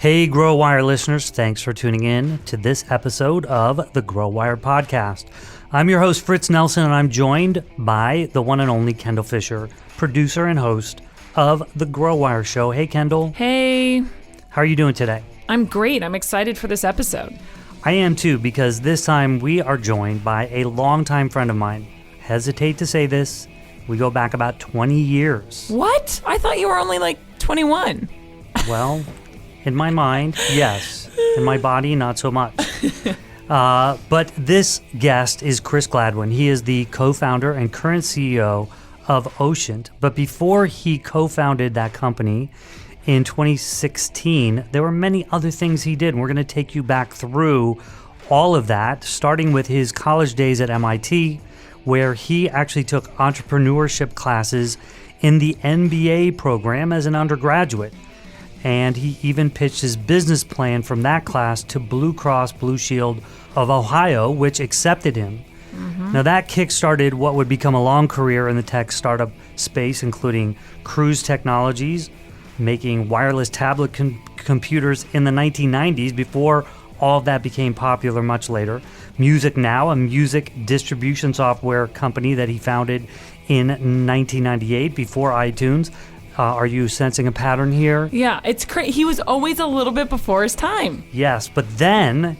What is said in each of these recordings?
Hey, GrowWire listeners, thanks for tuning in to this episode of the GrowWire podcast. I'm your host, Fritz Nelson, and I'm joined by the one and only Kendall Fisher, producer and host of the GrowWire show. Hey, Kendall. Hey. How are you doing today? I'm great. I'm excited for this episode. I am too, because this time we are joined by a longtime friend of mine. Hesitate to say this, we go back about 20 years. What? I thought you were only like 21. Well, in my mind, yes. In my body, not so much. But this guest is Chris Gladwin. He is the co-founder and current CEO of Ocient. But before he co-founded that company in 2016, there were many other things he did. And we're going to take you back through all of that, starting with his college days at MIT, where he actually took entrepreneurship classes in the MBA program as an undergraduate. And he even pitched his business plan from that class to Blue Cross Blue Shield of Ohio, which accepted him. Mm-hmm. Now that kickstarted what would become a long career in the tech startup space, including Cruise Technologies, making wireless tablet computers in the 1990s before all of that became popular much later. MusicNow, a music distribution software company that he founded in 1998 before iTunes. Are you sensing a pattern here? Yeah, it's crazy. He was always a little bit before his time. Yes, but then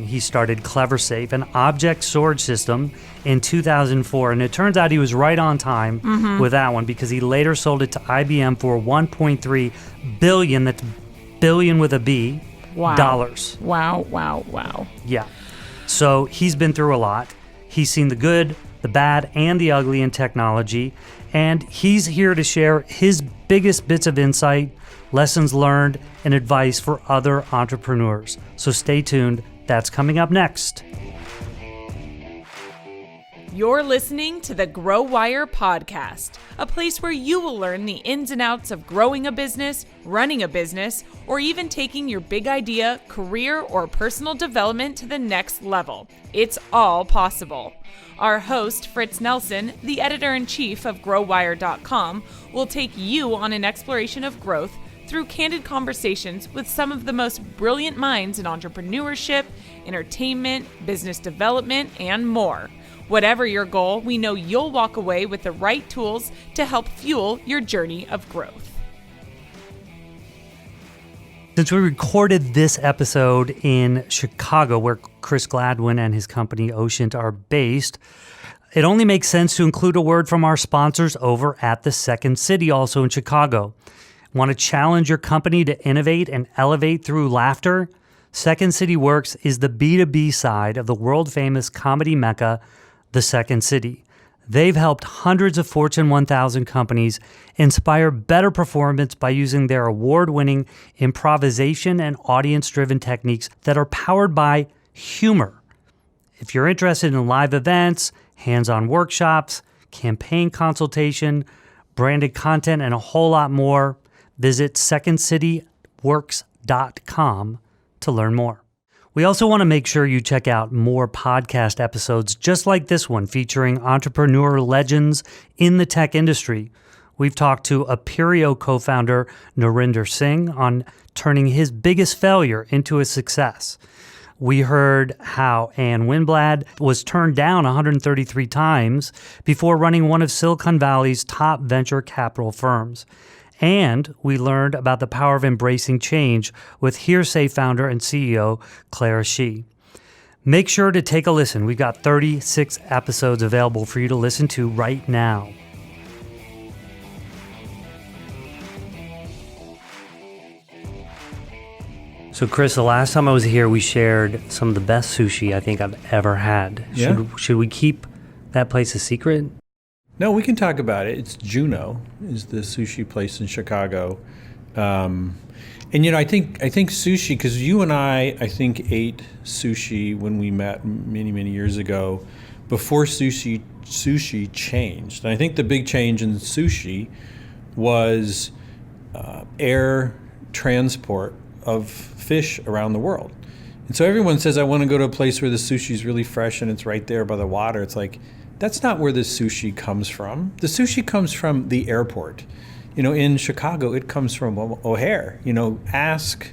he started Cleversafe, an object storage system, in 2004. And it turns out he was right on time with that one, because he later sold it to IBM for $1.3 billion, that's billion with a B, dollars. Wow. Yeah. So he's been through a lot. He's seen the good, the bad, and the ugly in technology. And he's here to share his biggest bits of insight, lessons learned, and advice for other entrepreneurs. So stay tuned. That's coming up next. You're listening to the GrowWire podcast, a place where you will learn the ins and outs of growing a business, running a business, or even taking your big idea, career, or personal development to the next level. It's all possible. Our host, Fritz Nelson, the editor-in-chief of GrowWire.com, will take you on an exploration of growth through candid conversations with some of the most brilliant minds in entrepreneurship, entertainment, business development, and more. Whatever your goal, we know you'll walk away with the right tools to help fuel your journey of growth. Since we recorded this episode in Chicago, where Chris Gladwin and his company Ocient are based, it only makes sense to include a word from our sponsors over at the Second City, also in Chicago. Want to challenge your company to innovate and elevate through laughter? Second City Works is the B2B side of the world-famous comedy mecca, the Second City. They've helped hundreds of Fortune 1000 companies inspire better performance by using their award-winning improvisation and audience-driven techniques that are powered by humor. If you're interested in live events, hands-on workshops, campaign consultation, branded content, and a whole lot more, visit secondcityworks.com to learn more. We also want to make sure you check out more podcast episodes just like this one, featuring entrepreneur legends in the tech industry. We've talked to Aperio co-founder Narinder Singh on turning his biggest failure into a success. We heard how Ann Winblad was turned down 133 times before running one of Silicon Valley's top venture capital firms. And we learned about the power of embracing change with Hearsay founder and CEO Clara Shih. Make sure to take a listen. We've got 36 episodes available for you to listen to right now. So Chris, the last time I was here, we shared some of the best sushi I think I've ever had. Yeah. Should we keep that place a secret? No, we can talk about it. It's Juno, is the sushi place in Chicago. And I think sushi, because you and I think, ate sushi when we met many, many years ago, before sushi changed. And I think the big change in sushi was air transport of fish around the world. And so everyone says, I want to go to a place where the sushi is really fresh and it's right there by the water. It's like, that's not where the sushi comes from. The sushi comes from the airport. in Chicago, it comes from O'Hare. Ask,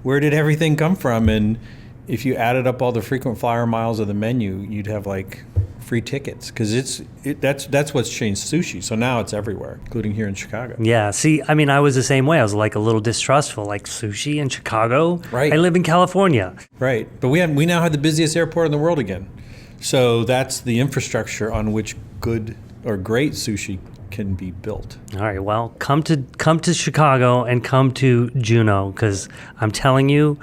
where did everything come from? And if you added up all the frequent flyer miles of the menu, you'd have like free tickets, because that's what's changed sushi. So now it's everywhere, including here in Chicago. Yeah. See, I mean, I was the same way. I was like a little distrustful, like sushi in Chicago. Right. I live in California. Right. But we now have the busiest airport in the world again. So that's the infrastructure on which good or great sushi can be built. All right. Well, come to Chicago and come to Juneau, because I'm telling you,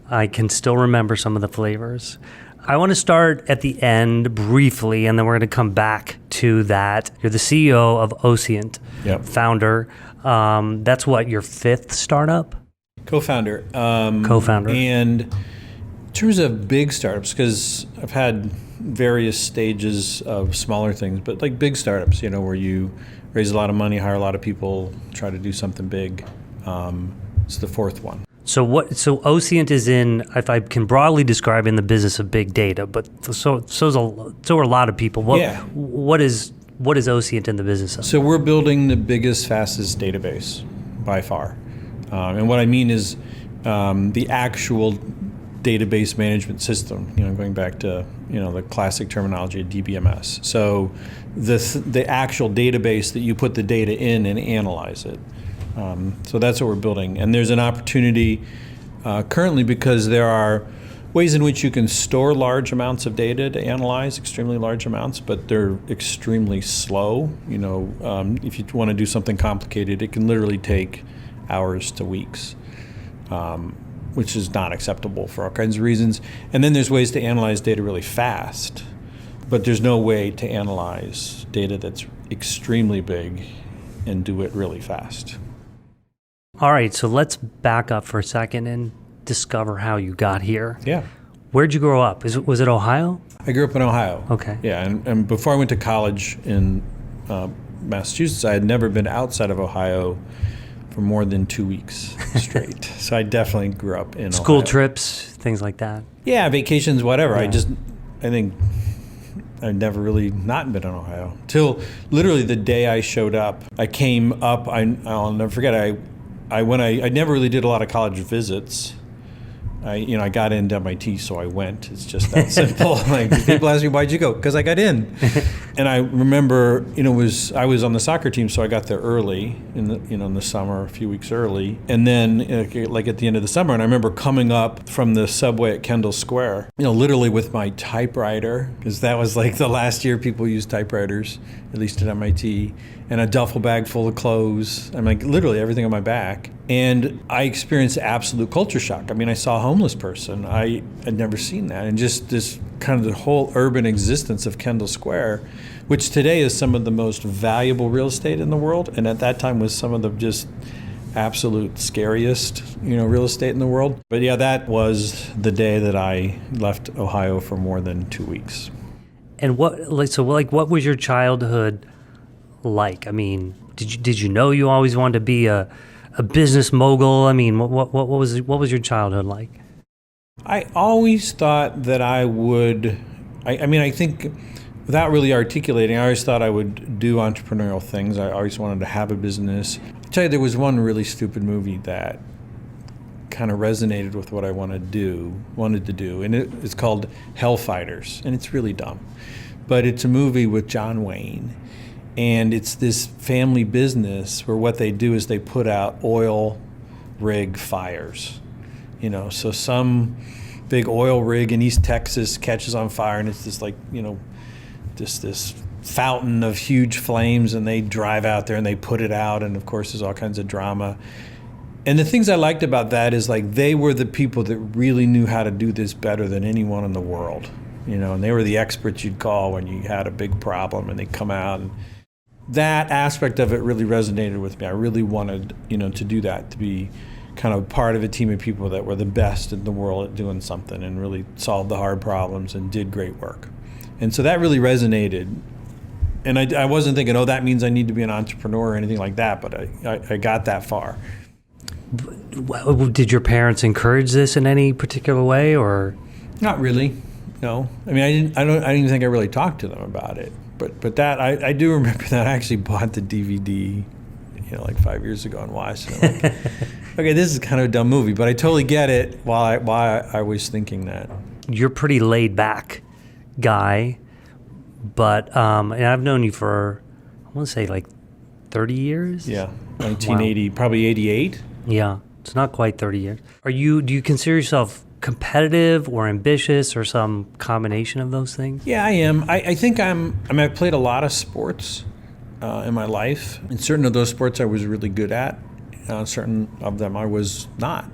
I can still remember some of the flavors. I want to start at the end briefly, and then we're going to come back to that. You're the CEO of Ocient, Yep. founder. That's what, your fifth startup? Co-founder. Co-founder. And in terms of big startups, because I've had various stages of smaller things, but like big startups, where you raise a lot of money, hire a lot of people, try to do something big. It's the fourth one. So Ocient is in, if I can broadly describe, in the business of big data, but so are a lot of people. What is Ocient in the business of? So we're building the biggest, fastest database by far. And what I mean is the actual database management system, going back to, the classic terminology of DBMS. So the actual database that you put the data in and analyze it. So that's what we're building. And there's an opportunity currently, because there are ways in which you can store large amounts of data to analyze, extremely large amounts, but they're extremely slow. If you want to do something complicated, it can literally take hours to weeks, which is not acceptable for all kinds of reasons. And then there's ways to analyze data really fast, but there's no way to analyze data that's extremely big and do it really fast. All right, so let's back up for a second and discover how you got here. Yeah. Where'd you grow up? Was it Ohio? I grew up in Ohio. Okay. Yeah, and before I went to college in Massachusetts, I had never been outside of Ohio for more than 2 weeks straight. So I definitely grew up in School Ohio. trips, things like that. Yeah, vacations, whatever. Yeah. I think I'd never really not been in Ohio till literally the day I showed up. I came up. I'll never forget. I never really did a lot of college visits. I got into MIT, so I went. It's just that simple. Like, people ask me, why'd you go? Because I got in. And I remember, I was on the soccer team, so I got there early in the summer, a few weeks early. And then, like at the end of the summer, and I remember coming up from the subway at Kendall Square, literally with my typewriter, because that was like the last year people used typewriters, at least at MIT, and a duffel bag full of clothes. I'm like literally everything on my back. And I experienced absolute culture shock. I mean, I saw a homeless person. I had never seen that. And just this kind of the whole urban existence of Kendall Square, which today is some of the most valuable real estate in the world. And at that time was some of the just absolute scariest, real estate in the world. But yeah, that was the day that I left Ohio for more than 2 weeks. And what was your childhood like? I mean, did you know you always wanted to be a business mogul? I mean, what was your childhood like? I always thought that I would. I think without really articulating, I always thought I would do entrepreneurial things. I always wanted to have a business. I'll tell you, there was one really stupid movie that kind of resonated with what I wanted to do, and it's called Hellfighters, and it's really dumb, but it's a movie with John Wayne. And it's this family business where what they do is they put out oil rig fires. So some big oil rig in East Texas catches on fire, and it's this this fountain of huge flames, and they drive out there and they put it out, and of course there's all kinds of drama. And the things I liked about that is like they were the people that really knew how to do this better than anyone in the world. And they were the experts you'd call when you had a big problem, and they'd come out. And that aspect of it really resonated with me. I really wanted, to do that, to be kind of part of a team of people that were the best in the world at doing something and really solved the hard problems and did great work. And so that really resonated. And I wasn't thinking, that means I need to be an entrepreneur or anything like that, but I got that far. Did your parents encourage this in any particular way, or? Not really, no. I mean, I didn't even think I really talked to them about it. But that I do remember that I actually bought the DVD, like 5 years ago and watched it. I'm like, okay, this is kind of a dumb movie, but I totally get it why I was thinking that. You're a pretty laid back guy, but and I've known you for, I want to say like 30 years. Yeah, 1980, probably 88. Yeah, it's not quite 30 years. Do you consider yourself competitive or ambitious or some combination of those things? Yeah, I am. I think I've played a lot of sports in my life, and certain of those sports I was really good at. Certain of them I was not.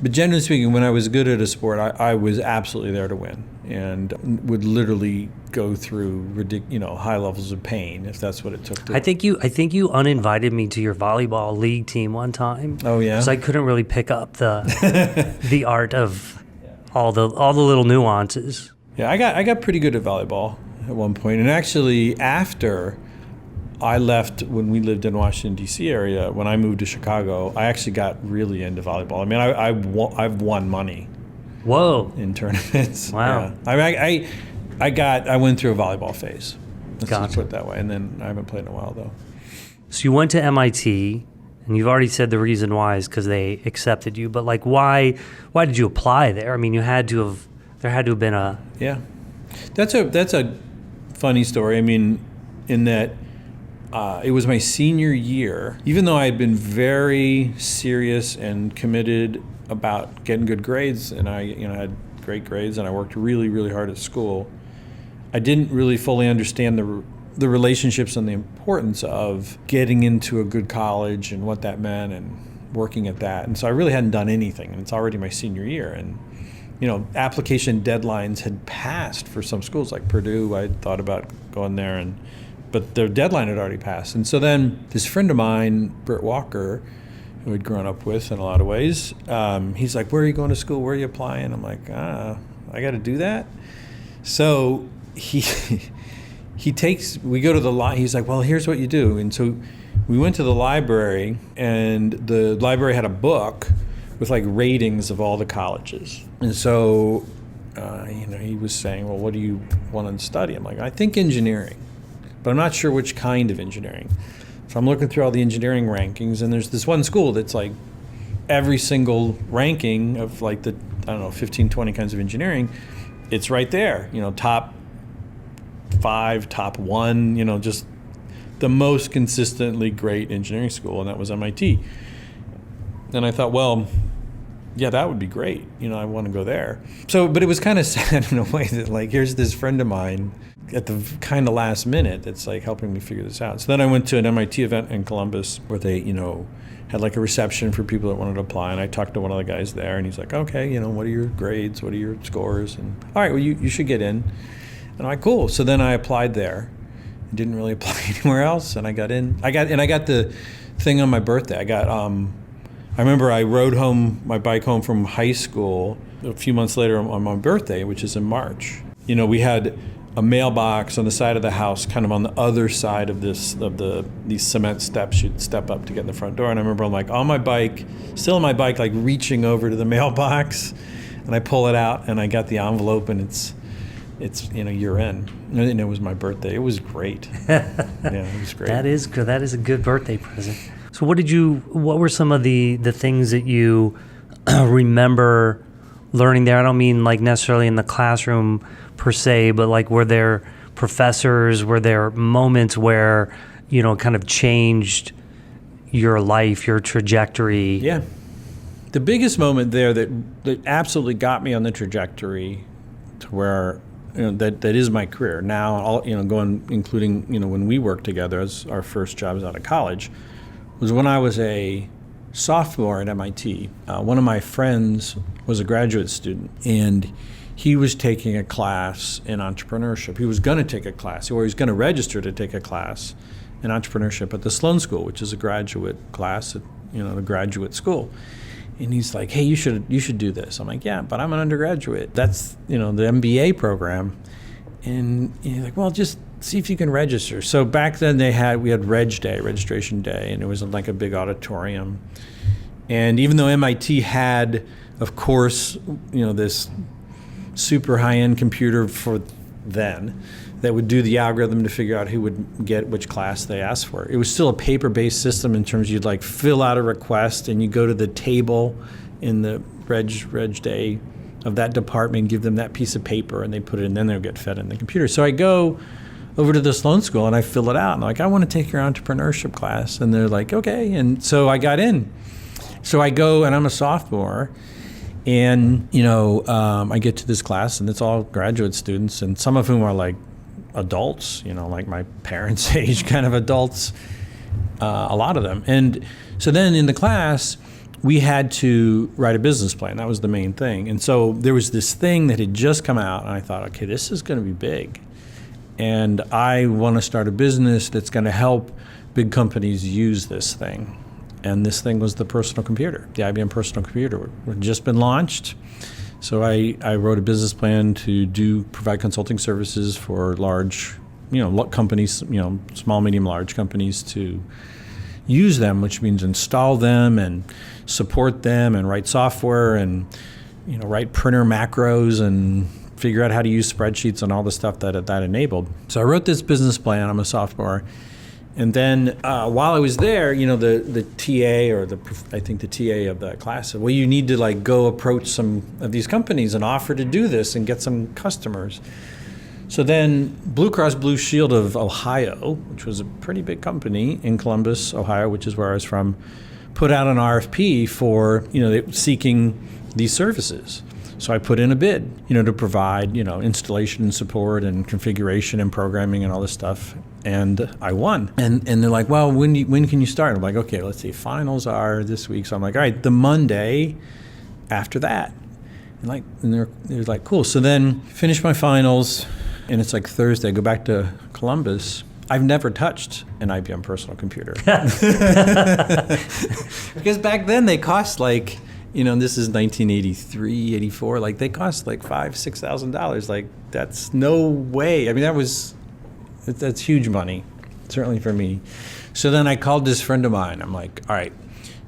But generally speaking, when I was good at a sport, I was absolutely there to win, and would literally go through high levels of pain if that's what it took to. I think you uninvited me to your volleyball league team one time. Oh yeah, because I couldn't really pick up the the art of all the little nuances. Yeah, I got pretty good at volleyball at one point, and actually after I left, when we lived in Washington D.C. area, when I moved to Chicago, I actually got really into volleyball. I mean, I've won money. Whoa! In tournaments. Wow. Yeah. I went through a volleyball phase. Let's Gotcha. just put it that way, and then I haven't played in a while though. So you went to MIT, and you've already said the reason why is because they accepted you. But like, why did you apply there? I mean, there had to have been a. Yeah, that's a funny story. I mean, in that. It was my senior year. Even though I had been very serious and committed about getting good grades, and I had great grades, and I worked really, really hard at school, I didn't really fully understand the relationships and the importance of getting into a good college and what that meant and working at that. And so I really hadn't done anything, and it's already my senior year. And application deadlines had passed for some schools like Purdue. I thought about going there, but the deadline had already passed. And so then this friend of mine, Britt Walker, who I'd grown up with in a lot of ways, he's like, where are you going to school? Where are you applying? I'm like, I got to do that. So we go to the he's like, well, here's what you do. And so we went to the library, and the library had a book with like ratings of all the colleges. And so, he was saying, well, what do you want to study? I'm like, I think engineering, but I'm not sure which kind of engineering. So I'm looking through all the engineering rankings, and there's this one school that's like every single ranking of like the, 15, 20 kinds of engineering, it's right there, top 5, top 1, just the most consistently great engineering school, and that was MIT. And I thought, well, yeah, that would be great. I want to go there. So, but it was kind of sad in a way that like, here's this friend of mine at the kind of last minute that's like helping me figure this out. So then I went to an MIT event in Columbus where they, had like a reception for people that wanted to apply. And I talked to one of the guys there, and he's like, okay, what are your grades? What are your scores? And all right, well, you should get in. And I'm like, cool. So then I applied there. I didn't really apply anywhere else. And I got in. I got the thing on my birthday. I remember I rode my bike home from high school a few months later on my birthday, which is in March. We had a mailbox on the side of the house, kind of on the other side of these cement steps you'd step up to get in the front door. And I remember I'm like on my bike, still on my bike, like reaching over to the mailbox, and I pull it out, and I got the envelope, and it's you're in. And it was my birthday. It was great. Yeah, it was great. That is a good birthday present. So what were some of the things that you remember learning there? I don't mean like necessarily in the classroom per se, but like were there professors, were there moments where, kind of changed your life, your trajectory? Yeah. The biggest moment there that absolutely got me on the trajectory to where, that is my career now, all, including, when we worked together as our first jobs out of college, was when I was a sophomore at MIT. One of my friends was a graduate student, and he was taking a class in entrepreneurship. He was going to take a class, or he was going to register to take a class in entrepreneurship at the Sloan School, which is a graduate class at the graduate school. And he's like, hey, you should do this. I'm like, yeah, but I'm an undergraduate. That's the MBA program. And he's like, well, just see if you can register. So back then we had registration day, and it was like a big auditorium. And even though MIT had, of course, this super high-end computer for then that would do the algorithm to figure out who would get which class they asked for. It was still a paper-based system in terms you'd like fill out a request and you go to the table in the reg day of that department, give them that piece of paper and they put it in, then they'll get fed in the computer. So I go over to this loan school and I fill it out and I'm like, I want to take your entrepreneurship class. And they're like, okay. And so I got in. So I go and I'm a sophomore. And, I get to this class and it's all graduate students and some of whom are like adults, like my parents' age kind of adults, a lot of them. And so then in the class, we had to write a business plan. That was the main thing. And so there was this thing that had just come out and I thought, okay, this is going to be big. And I want to start a business that's going to help big companies use this thing. And this thing was the personal computer, the IBM personal computer. It had just been launched. So I wrote a business plan to provide consulting services for large, companies, small, medium, large companies to use them, which means install them and support them and write software and, write printer macros and figure out how to use spreadsheets and all the stuff that enabled. So I wrote this business plan. I'm a sophomore. And then while I was there, the TA or I think the TA of that class said, well, you need to go approach some of these companies and offer to do this and get some customers. So then Blue Cross Blue Shield of Ohio, which was a pretty big company in Columbus, Ohio, which is where I was from, put out an RFP for, seeking these services. So I put in a bid, to provide, installation and support and configuration and programming and all this stuff. And I won. And they're like, well, when can you start? I'm like, okay, let's see. Finals are this week. So I'm like, all right, the Monday after that. And they're like, cool. So then finish my finals. And it's like Thursday. I go back to Columbus. I've never touched an IBM personal computer. Because back then they cost this is 1983, 84. They cost $5,000, $6,000. That's no way. I mean, that's huge money, certainly for me. So then I called this friend of mine. I'm like, all right,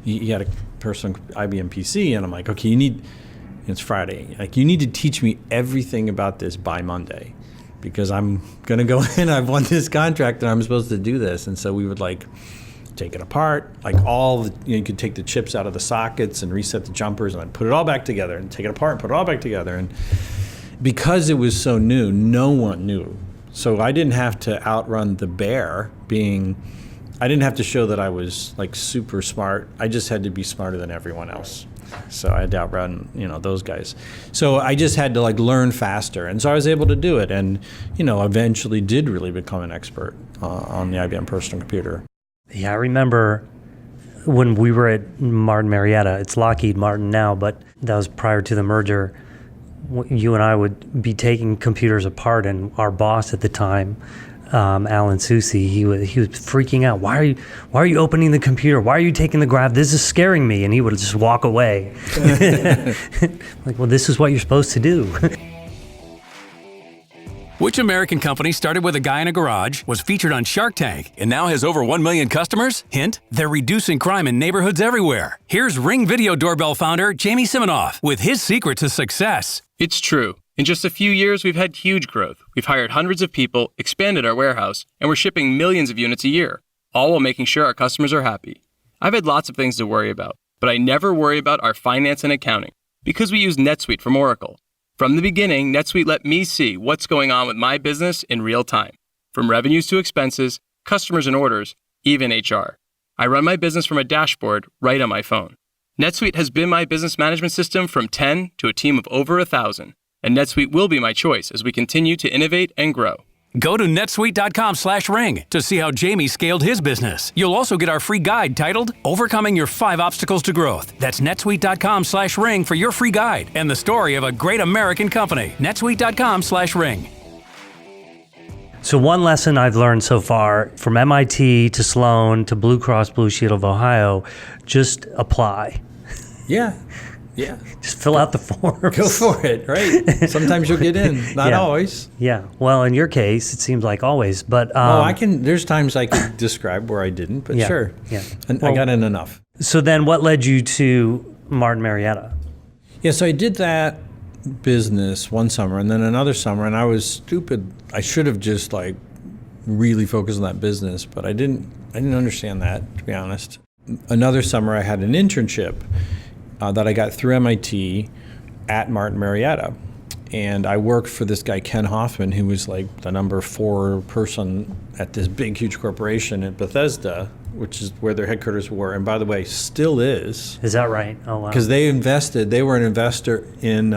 he had a personal IBM PC, and I'm like, okay, it's Friday. You need to teach me everything about this by Monday, because I'm gonna go in. I've won this contract, and I'm supposed to do this. And so we would take it apart, you could take the chips out of the sockets and reset the jumpers, and I'd put it all back together, and take it apart and put it all back together. And because it was so new, no one knew. So I didn't have to outrun the bear I didn't have to show that I was super smart. I just had to be smarter than everyone else. So I had to outrun, those guys. So I just had to learn faster. And so I was able to do it and, eventually did really become an expert on the IBM personal computer. Yeah, I remember when we were at Martin Marietta. It's Locheed Martin now, but that was prior to the merger. You and I would be taking computers apart, and our boss at the time, Alan Susi, he was freaking out. Why are you opening the computer? Why are you taking the graph? This is scaring me. And he would just walk away. Well, this is what you're supposed to do. Which American company started with a guy in a garage, was featured on Shark Tank, and now has over 1 million customers? Hint, they're reducing crime in neighborhoods everywhere. Here's Ring Video Doorbell founder Jamie Siminoff with his secret to success. It's true. In just a few years, we've had huge growth. We've hired hundreds of people, expanded our warehouse, and we're shipping millions of units a year, all while making sure our customers are happy. I've had lots of things to worry about, but I never worry about our finance and accounting because we use NetSuite from Oracle. From the beginning, NetSuite let me see what's going on with my business in real time, from revenues to expenses, customers and orders, even HR. I run my business from a dashboard right on my phone. NetSuite has been my business management system from 10 to a team of over 1,000, and NetSuite will be my choice as we continue to innovate and grow. Go to netsuite.com/ring to see how Jamie scaled his business. You'll also get our free guide titled Overcoming Your 5 Obstacles to Growth. That's netsuite.com/ring for your free guide and the story of a great American company. netsuite.com/ring. So one lesson I've learned so far from MIT to Sloan to Blue Cross Blue Shield of Ohio, just apply. Yeah. Yeah. Just fill out the forms. Go for it, right? Sometimes you'll get in, not always. Yeah. Well, in your case, it seems like always, but... there's times I can describe where I didn't, but sure. Yeah. And I got in enough. So then what led you to Martin Marietta? Yeah, so I did that business one summer, and then another summer, and I was stupid. I should have just like really focused on that business, but I didn't understand that, to be honest. Another summer I had an internship that I got through MIT at Martin Marietta. And I worked for this guy, Ken Hoffman, who was like the number 4 person at this big, huge corporation at Bethesda, which is where their headquarters were. And by the way, still is. Is that right? Oh, wow. Because they were an investor in,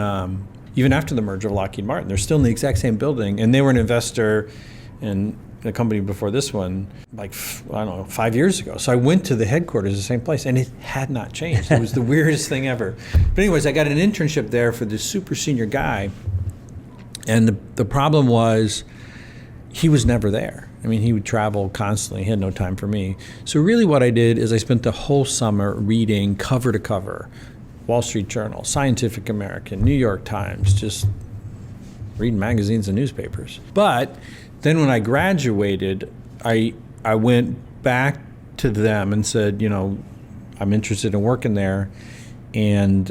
even after the merger of Locheed Martin, they're still in the exact same building. And they were an investor in a company before this one, like, I don't know, 5 years ago. So I went to the headquarters, the same place, and it had not changed. It was the weirdest thing ever. But anyways, I got an internship there for this super senior guy. And the problem was he was never there. I mean, he would travel constantly. He had no time for me. So really what I did is I spent the whole summer reading cover to cover, Wall Street Journal, Scientific American, New York Times, just reading magazines and newspapers. But then when I graduated, I went back to them and said, I'm interested in working there. And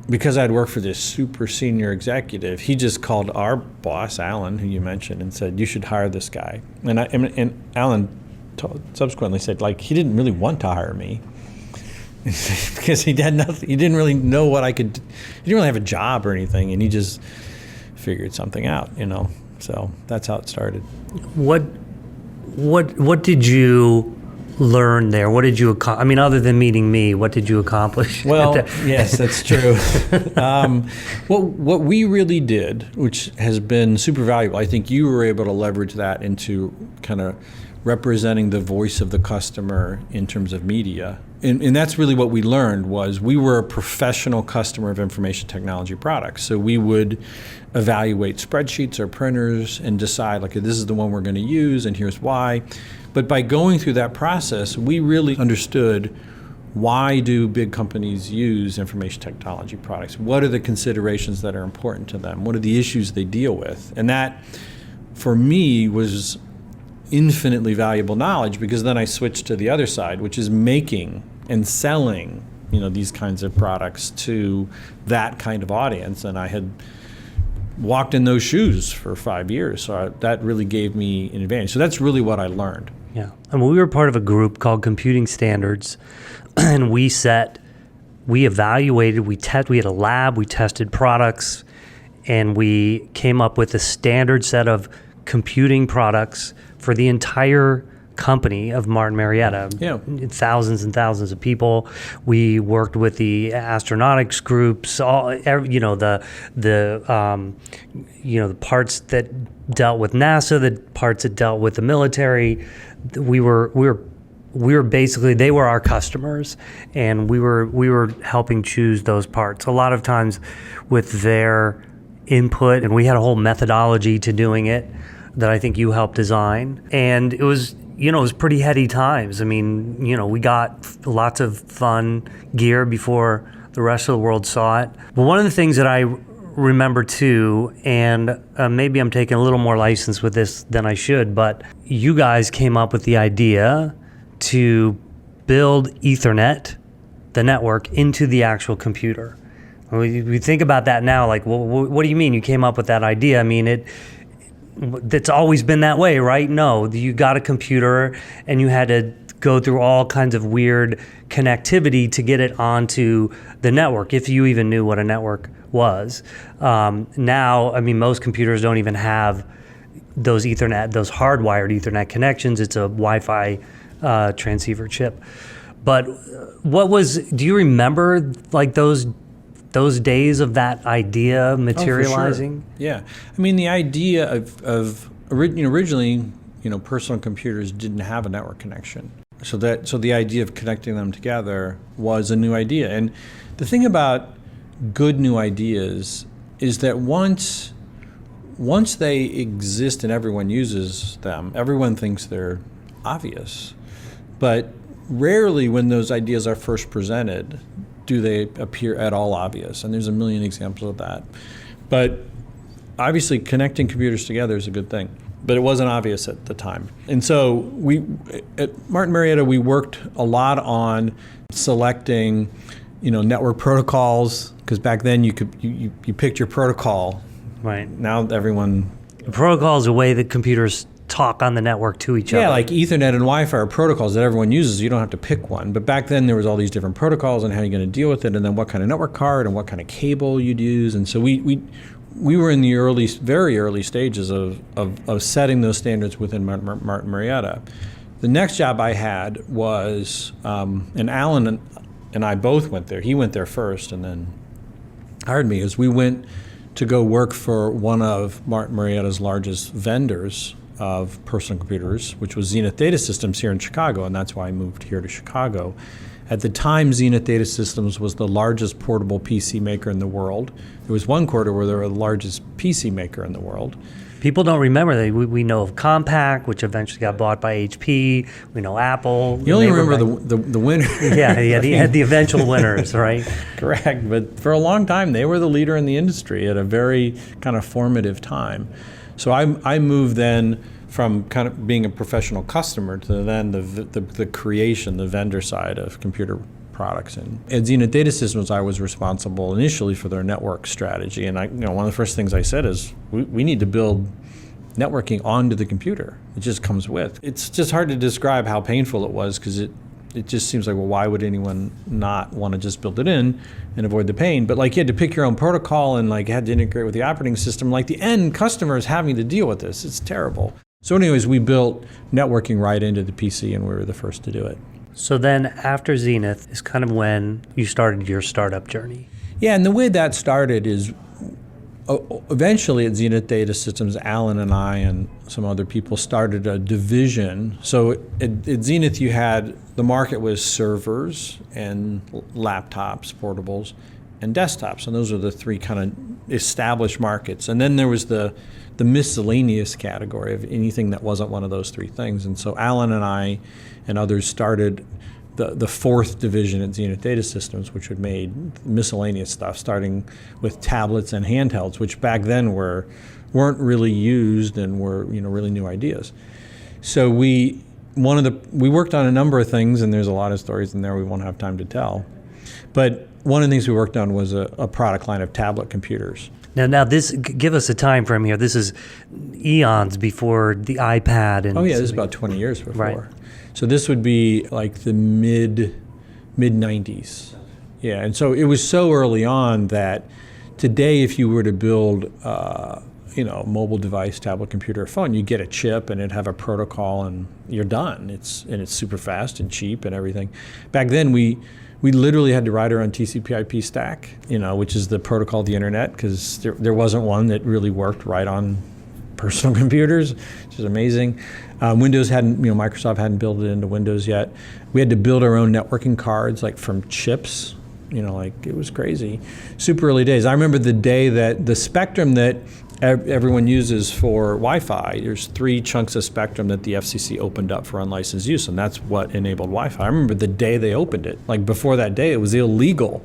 because I'd worked for this super senior executive, he just called our boss, Alan, who you mentioned, and said, you should hire this guy. And Alan subsequently said, like, he didn't really want to hire me because he had nothing. He didn't really know what I could. He didn't really have a job or anything, and he just figured something out, So that's how it started. What did you learn there? What did you accomplish? I mean, other than meeting me, what did you accomplish? Well, yes, that's true. What we really did, which has been super valuable, I think you were able to leverage that into kind of representing the voice of the customer in terms of media. And that's really what we learned was we were a professional customer of information technology products. So we would evaluate spreadsheets or printers and decide, like, this is the one we're going to use and here's why. But by going through that process, we really understood, why do big companies use information technology products? What are the considerations that are important to them? What are the issues they deal with? And that, for me, was infinitely valuable knowledge, because then I switched to the other side, which is making and selling, these kinds of products to that kind of audience. And I had walked in those shoes for 5 years, so that really gave me an advantage. So that's really what I learned. Yeah, and we were part of a group called Computing Standards, and we evaluated, we had a lab, we tested products, and we came up with a standard set of computing products for the entire company of Martin Marietta. Yeah. Thousands and thousands of people. We worked with the astronautics groups, the parts that dealt with NASA, the parts that dealt with the military. We were basically, they were our customers, and we were helping choose those parts. A lot of times with their input, and we had a whole methodology to doing it that I think you helped design. And it was pretty heady times. I mean, we got lots of fun gear before the rest of the world saw it. But one of the things that I remember too, and maybe I'm taking a little more license with this than I should, but you guys came up with the idea to build Ethernet, the network, into the actual computer. We think about that now, like, well, what do you mean you came up with that idea? I mean, that's always been that way, right? No, you got a computer and you had to go through all kinds of weird connectivity to get it onto the network, if you even knew what a network was. Now, I mean, most computers don't even have those hardwired Ethernet connections. It's a Wi-Fi transceiver chip. But do you remember like those days of that idea materializing? Oh, for sure. Yeah. I mean, the idea of originally, personal computers didn't have a network connection. So the idea of connecting them together was a new idea. And the thing about good new ideas is that once they exist and everyone uses them, everyone thinks they're obvious. But rarely when those ideas are first presented do they appear at all obvious. And there's a million examples of that. But obviously connecting computers together is a good thing. But it wasn't obvious at the time. And so at Martin Marietta, we worked a lot on selecting network protocols, because back then you picked your protocol. Right. Now everyone... The protocol is a way that computers talk on the network to each other. Yeah, like Ethernet and Wi-Fi are protocols that everyone uses. You don't have to pick one. But back then there was all these different protocols and how you're going to deal with it, and then what kind of network card and what kind of cable you'd use. And so we were in the very early stages of setting those standards within Martin Marietta. The next job I had was, and Alan and I both went there. He went there first and then hired me, as we went to go work for one of Martin Marietta's largest vendors of personal computers, which was Zenith Data Systems here in Chicago, and that's why I moved here to Chicago. At the time, Zenith Data Systems was the largest portable PC maker in the world. There was one quarter where they were the largest PC maker in the world. People don't remember that. We know of Compaq, which eventually got bought by HP. We know Apple. You only remember the winner. Yeah, they had the eventual winners, right? Correct. But for a long time, they were the leader in the industry at a very kind of formative time. So I moved then from kind of being a professional customer to then the creation, the vendor side of computer products. And at Zenith Data Systems, I was responsible initially for their network strategy. And one of the first things I said is, we need to build networking onto the computer. It just comes with. It's just hard to describe how painful it was, because it just seems like, well, why would anyone not want to just build it in and avoid the pain? But like, you had to pick your own protocol and like had to integrate with the operating system. Like the end customer is having to deal with this. It's terrible. So anyways, we built networking right into the PC, and we were the first to do it. So then after Zenith is kind of when you started your startup journey. Yeah, and the way that started is eventually at Zenith Data Systems, Alan and I and some other people started a division. So at Zenith, you had, the market was servers and laptops, portables, and desktops. And those are the three kind of established markets. And then there was the miscellaneous category of anything that wasn't one of those three things. And so Alan and I and others started the fourth division at Zenith Data Systems, which had made miscellaneous stuff, starting with tablets and handhelds, which back then weren't really used and were really new ideas. So we worked on a number of things, and there's a lot of stories in there we won't have time to tell. But one of the things we worked on was a product line of tablet computers. Now this, give us a time frame here. This is eons before the iPad. And this is about 20 years before. Right. So this would be like the mid 90s. Yeah, and so it was so early on that today, if you were to build mobile device, tablet, computer, or phone, you get a chip and it'd have a protocol and you're done. It's super fast and cheap and everything. Back then we literally had to write our own TCP/IP stack, which is the protocol of the internet, because there wasn't one that really worked right on personal computers, which is amazing. Microsoft hadn't built it into Windows yet. We had to build our own networking cards, like from chips. It was crazy. Super early days. I remember the day that the spectrum that everyone uses for Wi-Fi, there's 3 chunks of spectrum that the FCC opened up for unlicensed use, and that's what enabled Wi-Fi. I remember the day they opened it. Like before that day, it was illegal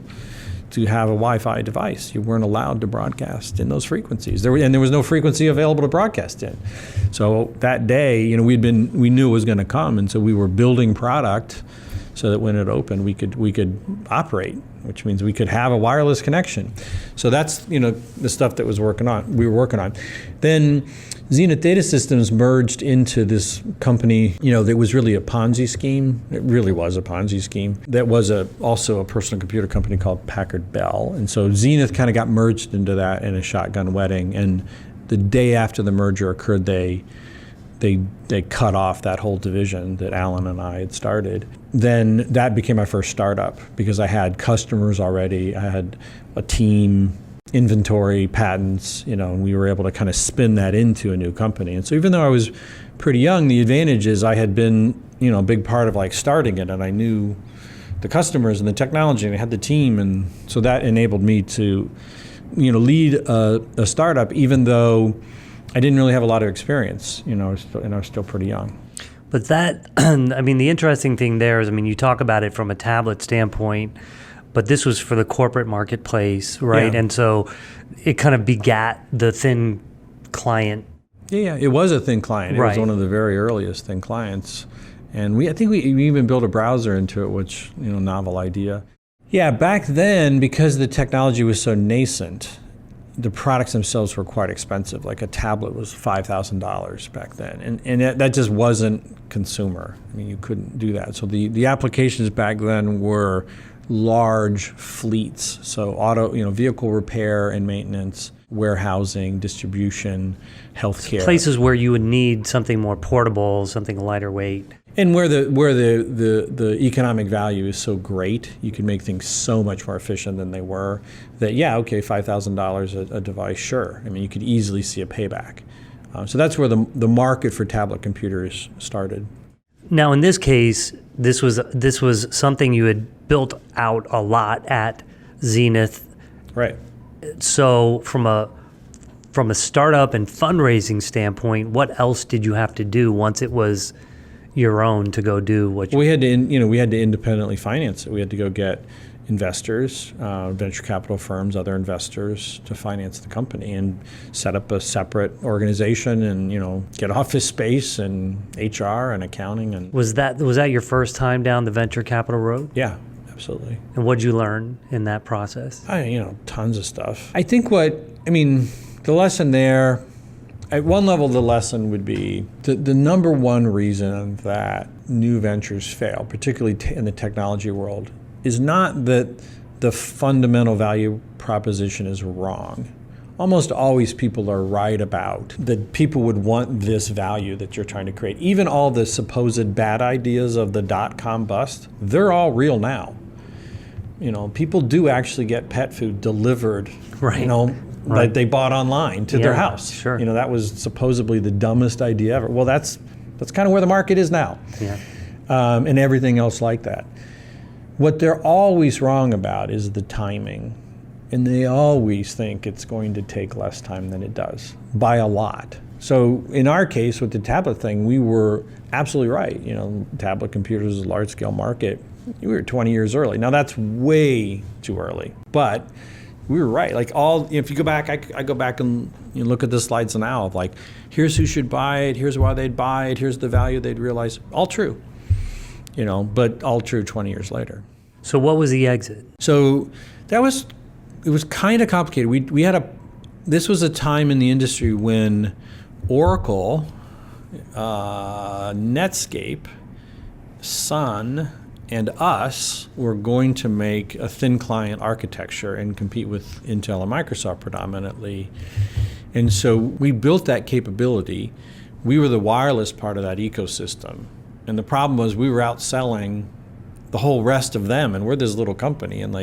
to have a Wi-Fi device. You weren't allowed to broadcast in those frequencies. There was no frequency available to broadcast in. So that day, we knew it was going to come, and so we were building product so that when it opened, we could operate, which means we could have a wireless connection. So that's the stuff that we were working on. Then Zenith Data Systems merged into this company, that was really a Ponzi scheme. It really was a Ponzi scheme. That was also a personal computer company called Packard Bell. And so Zenith kind of got merged into that in a shotgun wedding. And the day after the merger occurred, they cut off that whole division that Alan and I had started. Then that became my first startup, because I had customers already. I had a team, inventory, patents, and we were able to kind of spin that into a new company. And so even though I was pretty young, the advantage is I had been, a big part of like starting it, and I knew the customers and the technology, and I had the team. And so that enabled me to, lead a startup, even though I didn't really have a lot of experience, and I was still pretty young. But that, the interesting thing there is, you talk about it from a tablet standpoint, but this was for the corporate marketplace, right? Yeah. And so it kind of begat the thin client. Yeah, it was a thin client. It Right. was one of the very earliest thin clients. And I think we even built a browser into it, which, novel idea. Yeah, back then, because the technology was so nascent, the products themselves were quite expensive. Like a tablet was $5,000 back then. And that just wasn't consumer. I mean, you couldn't do that. So the applications back then were large fleets. So vehicle repair and maintenance, warehousing, distribution, healthcare. Places where you would need something more portable, something lighter weight. And where the economic value is so great, you can make things so much more efficient than they were, that $5,000 a device, sure. I mean, you could easily see a payback. So that's where the market for tablet computers started. Now, in this case, this was something you had built out a lot at Zenith. Right. So from a startup and fundraising standpoint, what else did you have to do once it was your own to go do what you... We had to independently finance it. We had to go get investors, venture capital firms, other investors to finance the company and set up a separate organization and, get office space and HR and accounting. And Was that your first time down the venture capital road? Yeah, absolutely. And what did you learn in that process? Tons of stuff. I think the lesson there, at one level, the lesson would be the number one reason that new ventures fail, particularly in the technology world, is not that the fundamental value proposition is wrong. Almost always people are right about that people would want this value that you're trying to create. Even all the supposed bad ideas of the .com bust, they're all real now. People do actually get pet food delivered, right. That they bought online to their house. Sure. That was supposedly the dumbest idea ever. Well, that's kind of where the market is now. Yeah. And everything else like that. What they're always wrong about is the timing. And they always think it's going to take less time than it does, by a lot. So in our case, with the tablet thing, we were absolutely right. Tablet computers is a large-scale market. We were 20 years early. Now, that's way too early. But we were right. If you go back, I go back and look at the slides now of here's who should buy it, here's why they'd buy it, here's the value they'd realize. All true. But all true 20 years later. So what was the exit? So it was kind of complicated. This was a time in the industry when Oracle, Netscape, Sun, and us were going to make a thin client architecture and compete with Intel and Microsoft predominantly. And so we built that capability. We were the wireless part of that ecosystem. And the problem was we were outselling the whole rest of them, and we're this little company, and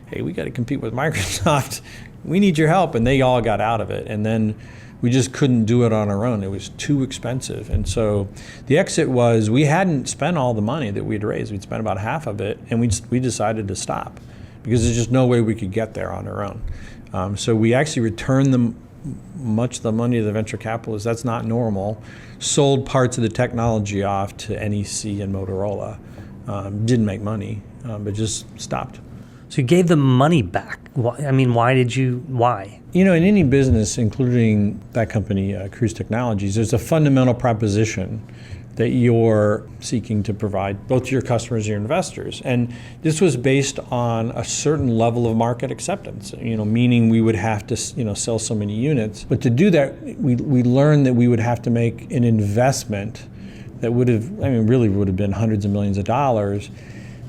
hey, we got to compete with Microsoft. We need your help. And they all got out of it. And then we just couldn't do it on our own. It was too expensive. And so the exit was we hadn't spent all the money that we'd raised. We'd spent about half of it, and we decided to stop because there's just no way we could get there on our own. So we actually returned much of the money to the venture capitalists. That's not normal. Sold parts of the technology off to NEC and Motorola. Didn't make money, but just stopped. So you gave them money back. Why? In any business, including that company, Cruise Technologies, there's a fundamental proposition that you're seeking to provide both to your customers and your investors. And this was based on a certain level of market acceptance, meaning we would have to, sell so many units. But to do that, we learned that we would have to make an investment that would have been hundreds of millions of dollars.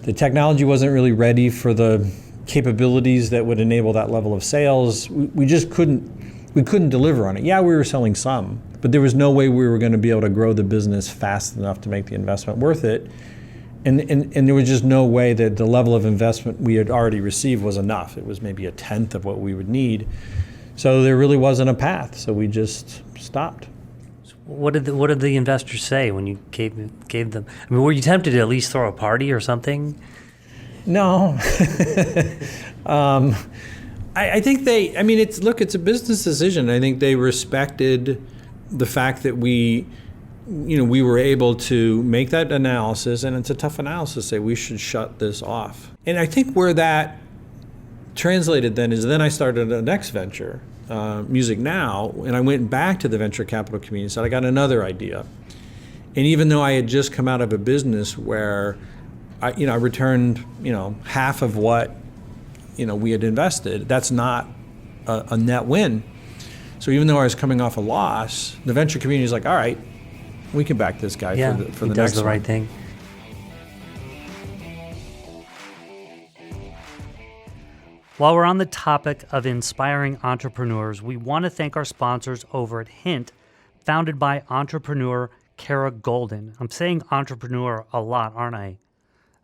The technology wasn't really ready for the capabilities that would enable that level of sales. We just couldn't deliver on it. Yeah, we were selling some, but there was no way we were going to be able to grow the business fast enough to make the investment worth it. And there was just no way that the level of investment we had already received was enough. It was maybe a tenth of what we would need. So there really wasn't a path. So we just stopped. What did the investors say when you gave them? Were you tempted to at least throw a party or something? No. I think it's a business decision. I think they respected the fact that we were able to make that analysis, and it's a tough analysis, say we should shut this off. And I think where that translated then I started a next venture, MusicNow, and I went back to the venture capital community and said, I got another idea. And even though I had just come out of a business where I returned, half of what, we had invested. That's not a net win. So even though I was coming off a loss, the venture community is like, all right, we can back this guy for the next one. He does the right thing. While we're on the topic of inspiring entrepreneurs, we want to thank our sponsors over at Hint, founded by entrepreneur Kara Golden. I'm saying entrepreneur a lot, aren't I?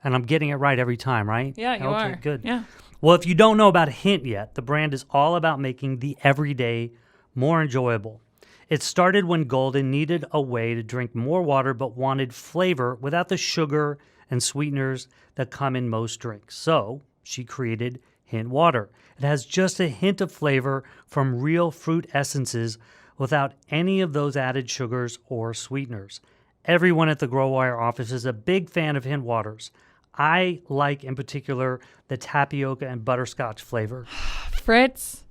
And I'm getting it right every time, right? Yeah, you are. Good. Yeah. Well, if you don't know about Hint yet, the brand is all about making the everyday more enjoyable. It started when Golden needed a way to drink more water but wanted flavor without the sugar and sweeteners that come in most drinks. So she created Hint Water. It has just a hint of flavor from real fruit essences without any of those added sugars or sweeteners. Everyone at the GrowWire office is a big fan of Hint Waters. I like, in particular, the tapioca and butterscotch flavor. Fritz.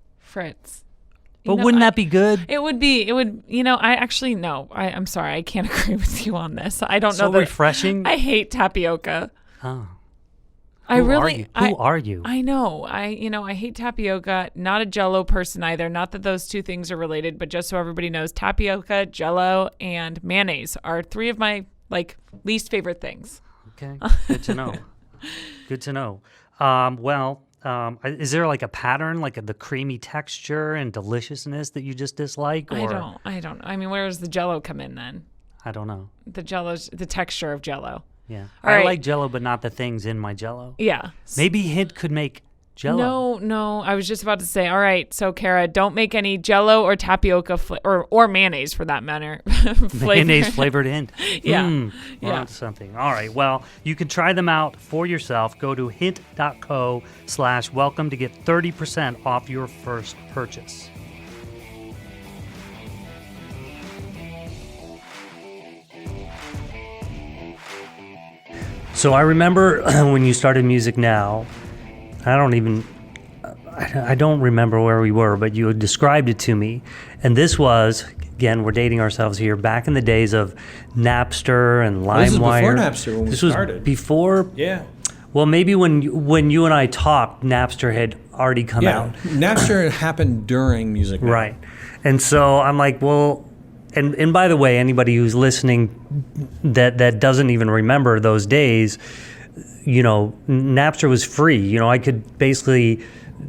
But wouldn't that be good? It would be. I actually, no. I'm sorry. I can't agree with you on this. I don't know. So refreshing. I hate tapioca. Oh. Who are you? I know. I hate tapioca. Not a Jell-O person either. Not that those two things are related, but just so everybody knows, tapioca, Jell-O, and mayonnaise are three of my least favorite things. Okay, good to know. Good to know. Is there a pattern, the creamy texture and deliciousness that you just dislike? Or? I don't. I mean, where does the Jell-O come in then? I don't know. The texture of Jell-O. Yeah. All I right. like Jell-O, but not the things in my Jell-O. Yeah. Maybe Hint could make Jell-O. No. I was just about to say, all right, so Kara, don't make any Jell-O or tapioca or mayonnaise for that matter. Mayonnaise flavored Hint. Yeah. We're onto something. All right. Well, you can try them out for yourself. Go to hint.co/welcome to get 30% off your first purchase. So I remember when you started MusicNow, I don't remember where we were, but you had described it to me. And this was, again, we're dating ourselves here, back in the days of Napster and LimeWire. This is before Napster when we started. This was before? Yeah. Well, maybe when you and I talked, Napster had already come out. Napster happened during MusicNow. Right. And so I'm like, well... And by the way, anybody who's listening that doesn't even remember those days, Napster was free. I could basically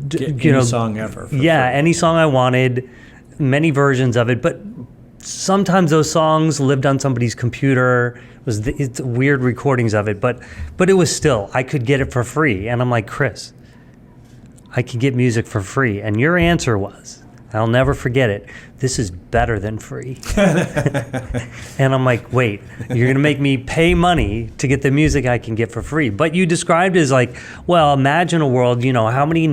get any song ever. For free. Any song I wanted, many versions of it. But sometimes those songs lived on somebody's computer. It's weird recordings of it, but it was still, I could get it for free. And I'm like, Chris, I can get music for free. And your answer was, I'll never forget it, this is better than free. And I'm like, wait, you're going to make me pay money to get the music I can get for free. But you described it as imagine a world, how many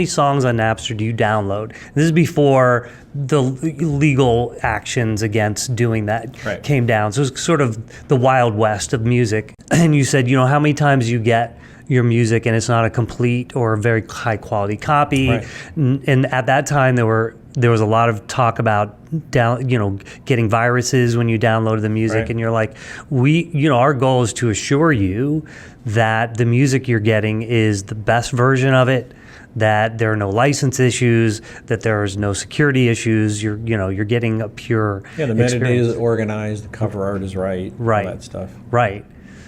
songs on Napster do you download? This is before the legal actions against doing that came down. So it was sort of the Wild West of music. And you said, how many times you get your music and it's not a complete or a very high quality copy. Right. And at that time there was a lot of talk about getting viruses when you downloaded the music. Right. And you're like, our goal is to assure you that the music you're getting is the best version of it, that there are no license issues, that there's no security issues. You're getting a pure the experience. metadata is organized, the cover art is right, all that stuff. Right.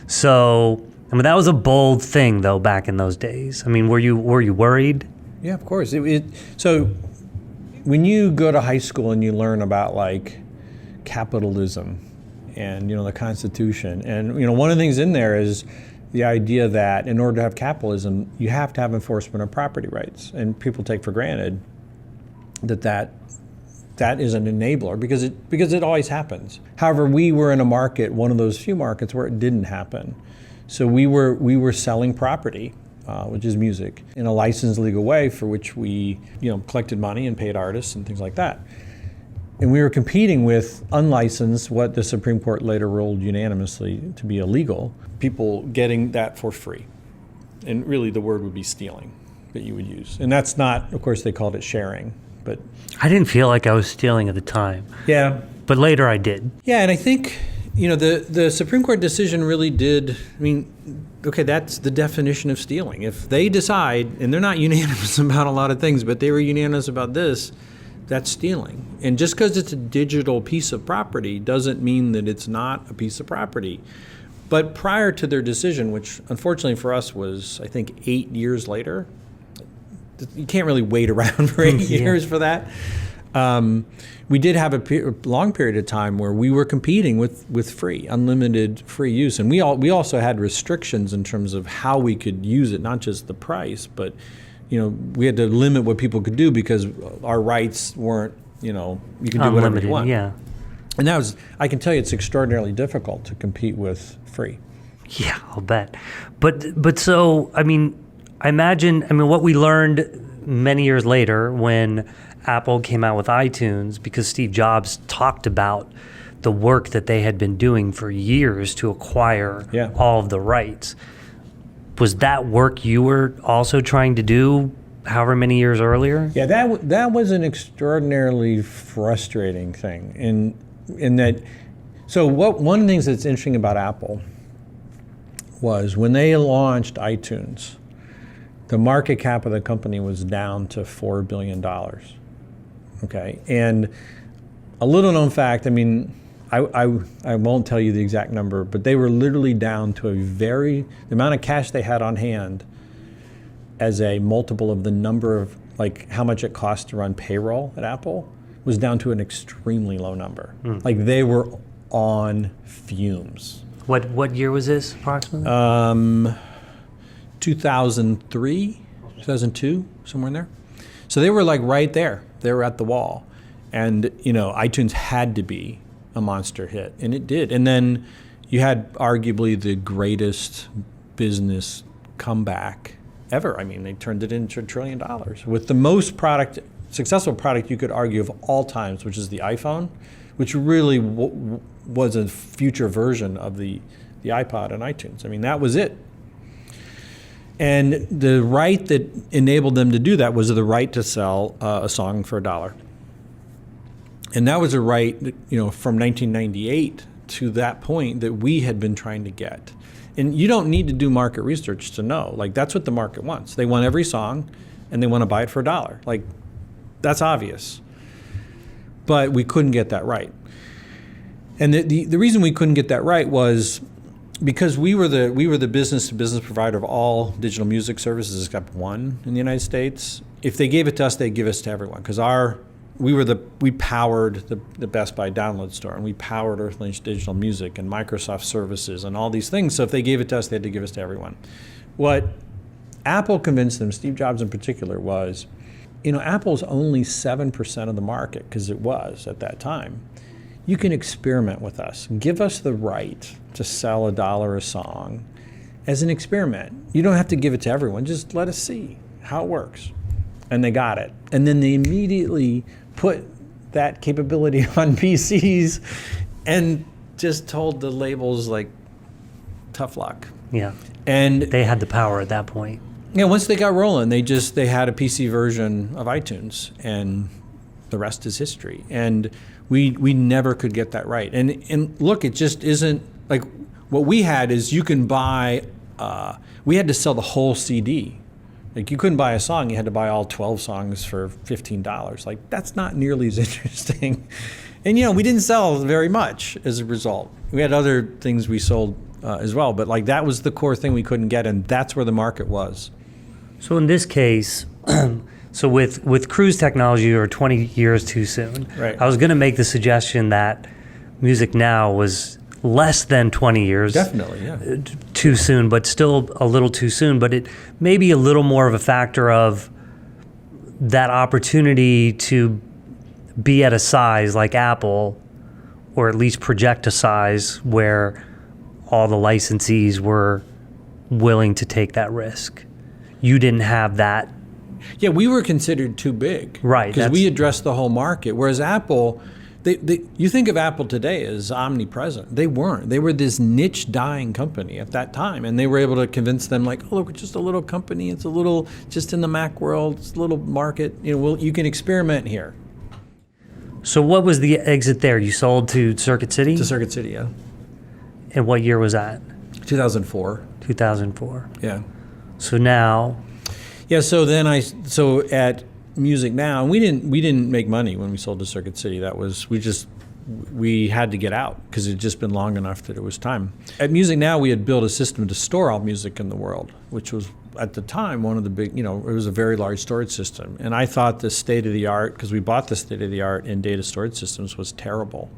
So that was a bold thing, though, back in those days. Were you worried? Yeah, of course. So when you go to high school and you learn about capitalism and the Constitution, and one of the things in there is the idea that in order to have capitalism, you have to have enforcement of property rights, and people take for granted that is an enabler because it always happens. However, we were in a market, one of those few markets where it didn't happen. So we were selling property, which is music, in a licensed legal way for which we collected money and paid artists and things like that. And we were competing with unlicensed, what the Supreme Court later ruled unanimously to be illegal, people getting that for free. And really the word would be stealing that you would use. And that's not, of course they called it sharing, but... I didn't feel like I was stealing at the time. Yeah. But later I did. Yeah, and I think the Supreme Court decision really did, okay, that's the definition of stealing. If they decide, and they're not unanimous about a lot of things, but they were unanimous about this, that's stealing. And just because it's a digital piece of property doesn't mean that it's not a piece of property. But prior to their decision, which unfortunately for us was, I think, 8 years later, you can't really wait around for 8 years for that. We did have a long period of time where we were competing with free, unlimited free use. And we also had restrictions in terms of how we could use it, not just the price, but we had to limit what people could do because our rights weren't, you can do whatever you want. Yeah. And I can tell you it's extraordinarily difficult to compete with free. Yeah, I'll bet. But so, I imagine what we learned many years later when Apple came out with iTunes, because Steve Jobs talked about the work that they had been doing for years to acquire all of the rights. Was that work you were also trying to do however many years earlier? Yeah, that was an extraordinarily frustrating thing. In that, so one of the things that's interesting about Apple was when they launched iTunes, the market cap of the company was down to $4 billion. Okay, and a little known fact, I won't tell you the exact number, but they were literally down to the amount of cash they had on hand as a multiple of the number of, how much it cost to run payroll at Apple was down to an extremely low number. They were on fumes. What year was this approximately? 2003, 2002, somewhere in there. So they were right there. They were at the wall. And, iTunes had to be a monster hit, and it did. And then you had arguably the greatest business comeback ever. They turned it into $1 trillion with the most successful product you could argue of all times, which is the iPhone, which really was a future version of the iPod and iTunes. That was it. And the right that enabled them to do that was the right to sell a song for $1. And that was a right, from 1998 to that point that we had been trying to get. And you don't need to do market research to know. That's what the market wants. They want every song, and they want to buy it for $1. That's obvious. But we couldn't get that right. And the reason we couldn't get that right was because we were the business-to-business provider of all digital music services except one in the United States. If they gave it to us, they'd give us to everyone because we powered the Best Buy download store, and we powered Earthlink Digital Music and Microsoft Services and all these things. So if they gave it to us, they had to give us to everyone. What Apple convinced them, Steve Jobs in particular, was, Apple's only 7% of the market, because it was at that time. You can experiment with us. Give us the right to sell $1 a song as an experiment. You don't have to give it to everyone. Just let us see how it works. And they got it. And then they immediately put that capability on PCs and just told the labels, tough luck. Yeah. And they had the power at that point. Yeah, once they got rolling, they had a PC version of iTunes, and the rest is history. And we never could get that right. And look, it just isn't what we had is you can buy. We had to sell the whole CD. You couldn't buy a song; you had to buy all 12 songs for $15. That's not nearly as interesting. And we didn't sell very much as a result. We had other things we sold as well, but that was the core thing we couldn't get, and that's where the market was. So in this case, with Cruise technology, you were 20 years too soon. Right. I was going to make the suggestion that MusicNow was less than 20 years. Definitely, yeah. Too soon, but still a little too soon. But it may be a little more of a factor of that opportunity to be at a size like Apple, or at least project a size where all the licensees were willing to take that risk. You didn't have that. Yeah, we were considered too big. Right. Because we addressed the whole market. Whereas Apple, you think of Apple today as omnipresent. They weren't. They were this niche dying company at that time. And they were able to convince them oh, look, it's just a little company. It's a little, just in the Mac world, it's a little market. You can experiment here. So what was the exit there? You sold to Circuit City? To Circuit City, yeah. And what year was that? 2004. 2004. Yeah. So now, Yeah. So then at MusicNow, we didn't make money when we sold to Circuit City. That was we had to get out because it had just been long enough that it was time. At MusicNow, we had built a system to store all music in the world, which was at the time one of the big, it was a very large storage system. And I thought the state of the art, because we bought the state of the art in data storage systems, was terrible,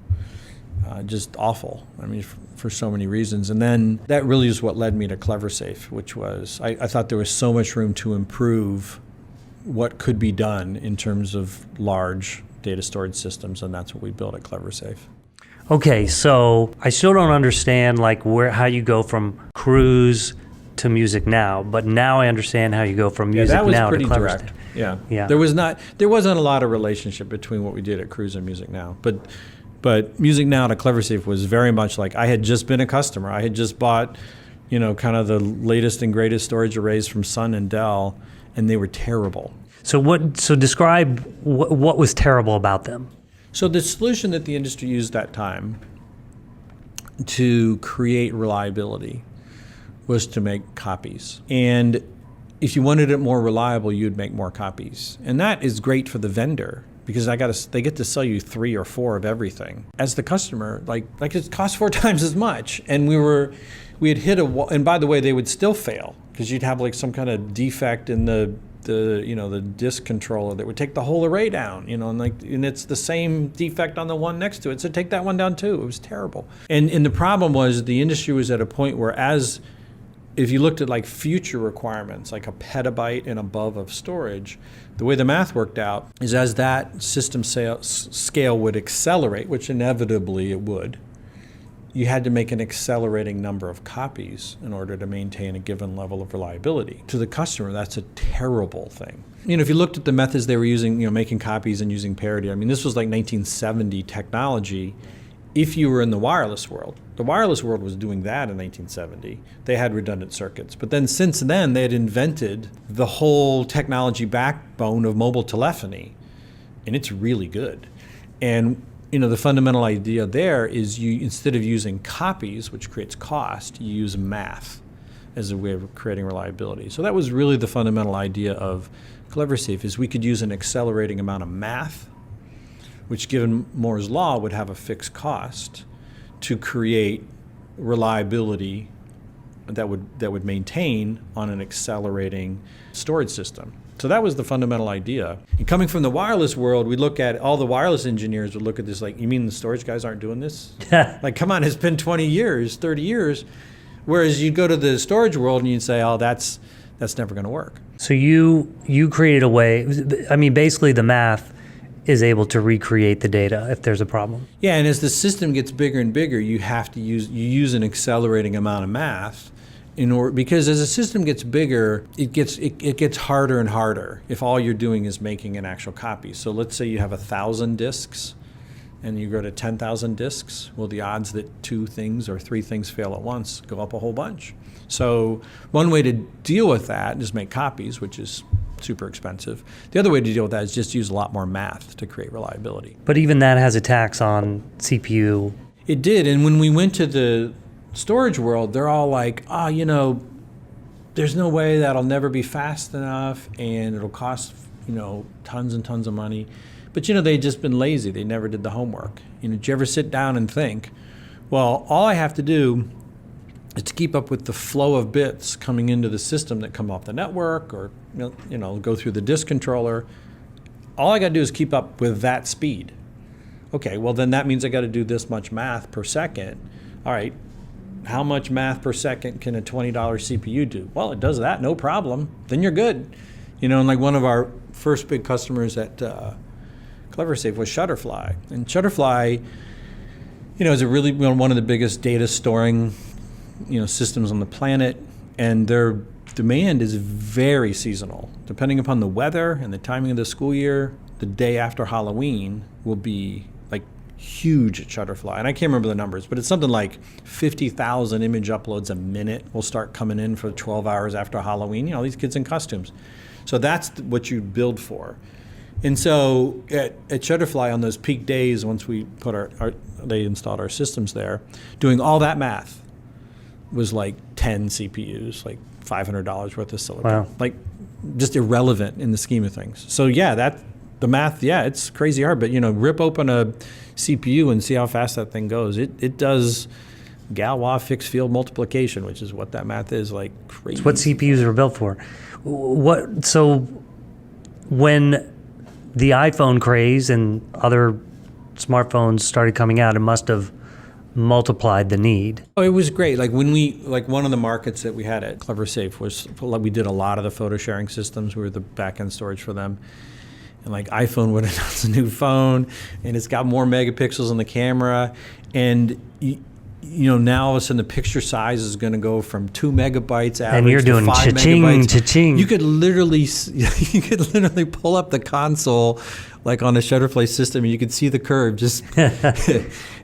just awful. I mean, for so many reasons. And then that really is what led me to Cleversafe, which was I thought there was so much room to improve what could be done in terms of large data storage systems, and that's what we built at Cleversafe. okay, so I still don't understand how you go from Cruise to MusicNow, but now I understand how you go from MusicNow that was to pretty Cleversafe. direct. Yeah. There wasn't a lot of relationship between what we did at Cruise and MusicNow, but MusicNow to Cleversafe was very much like I had just been a customer. I had just bought, kind of the latest and greatest storage arrays from Sun and Dell, and they were terrible. So describe what was terrible about them. So the solution that the industry used that time to create reliability was to make copies. And if you wanted it more reliable, you'd make more copies. And that is great for the vendor because they get to sell you 3 or 4 of everything. As the customer, like it costs 4 times as much. And we had hit a wall, and by the way, they would still fail because you'd have some kind of defect in the disk controller that would take the whole array down, and it's the same defect on the one next to it, so take that one down too. It was terrible. And the problem was the industry was at a point where if you looked at future requirements, like a petabyte and above of storage, the way the math worked out is as that system scale would accelerate, which inevitably it would, you had to make an accelerating number of copies in order to maintain a given level of reliability. To the customer, that's a terrible thing. If you looked at the methods they were using, making copies and using parity, I mean, this was 1970 technology. If you were in the wireless world was doing that in 1970. They had redundant circuits. But then since then, they had invented the whole technology backbone of mobile telephony, and it's really good. And the fundamental idea there is you, instead of using copies, which creates cost, you use math as a way of creating reliability. So that was really the fundamental idea of Cleversafe, is we could use an accelerating amount of math, which given Moore's law would have a fixed cost, to create reliability that would maintain on an accelerating storage system. So that was the fundamental idea. And coming from the wireless world, we look at all the wireless engineers would look at this you mean the storage guys aren't doing this? Come on, it's been 20 years, 30 years. Whereas you go to the storage world and you'd say, oh, that's never going to work. So you created a way, basically the math is able to recreate the data if there's a problem. Yeah, and as the system gets bigger and bigger, you use an accelerating amount of math because as a system gets bigger, it gets harder and harder if all you're doing is making an actual copy. So let's say you have 1,000 disks and you go to 10,000 disks. Well, the odds that 2 things or 3 things fail at once go up a whole bunch. So one way to deal with that is make copies, which is super expensive. The other way to deal with that is just use a lot more math to create reliability. But even that has a tax on CPU. It did, and when we went to the storage world, they're all like, there's no way that'll never be fast enough, and it'll cost, tons and tons of money. But, they'd just been lazy. They never did the homework. Did you ever sit down and think, well, all I have to do is to keep up with the flow of bits coming into the system that come off the network or, go through the disk controller. All I got to do is keep up with that speed. Okay, well, then that means I got to do this much math per second. All right. How much math per second can a $20 CPU do? Well, it does that, no problem. Then you're good. And one of our first big customers at Cleversafe was Shutterfly. And Shutterfly, is a really one of the biggest data storing, systems on the planet. And their demand is very seasonal. Depending upon the weather and the timing of the school year, the day after Halloween will be huge at Shutterfly. And I can't remember the numbers, but it's something like 50,000 image uploads a minute will start coming in for 12 hours after Halloween. These kids in costumes. So that's what you build for. And so at Shutterfly on those peak days, once we put they installed our systems there, doing all that math was like 10 CPUs, like $500 worth of silicon. Wow. Like just irrelevant in the scheme of things. So yeah, the math, yeah, it's crazy hard, but rip open a CPU and see how fast that thing goes. It does Galois fixed field multiplication, which is what that math is, like crazy. It's what CPUs are built for. So when the iPhone craze and other smartphones started coming out, it must have multiplied the need. Oh, it was great. Like one of the markets that we had at Cleversafe was, we did a lot of the photo sharing systems. We were the back-end storage for them. And like iPhone would announce a new phone, and it's got more megapixels in the camera, and now all of a sudden the picture size is going to go from 2 megabytes average and you're doing to 5 cha-ching, megabytes. cha-ching. You could literally pull up the console, like on a Shutterfly system, and you could see the curve just.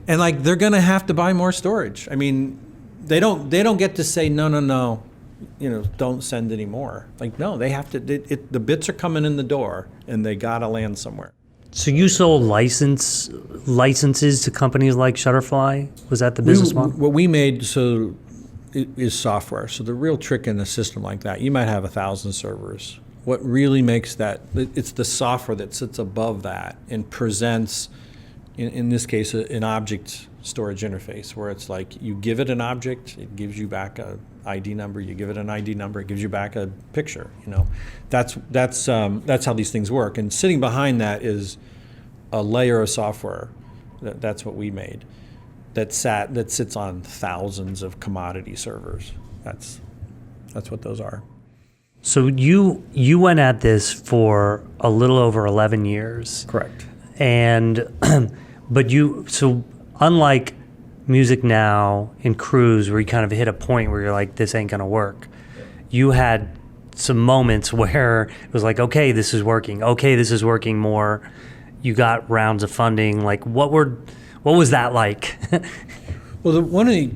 And like they're going to have to buy more storage. I mean, they don't get to say no. Don't send any more. Like, no, they have to. The bits are coming in the door, and they gotta land somewhere. So you sold licenses to companies like Shutterfly? Was that the business model? What we made is software. So the real trick in a system like that, you might have 1,000 servers. What really makes that, it's the software that sits above that and presents, in this case, an object storage interface, where it's like you give it an object, it gives you back a ID number. You give it an ID number, it gives you back a picture. That's how these things work. And sitting behind that is a layer of software. That's what we made. That sits on thousands of commodity servers. That's what those are. So you went at this for a little over 11 years. Correct. And so unlike MusicNow and Cruise, where you kind of hit a point where you're like, this ain't gonna work, you had some moments where it was like, okay, this is working. Okay, this is working more. You got rounds of funding. Like, what was that like? Well,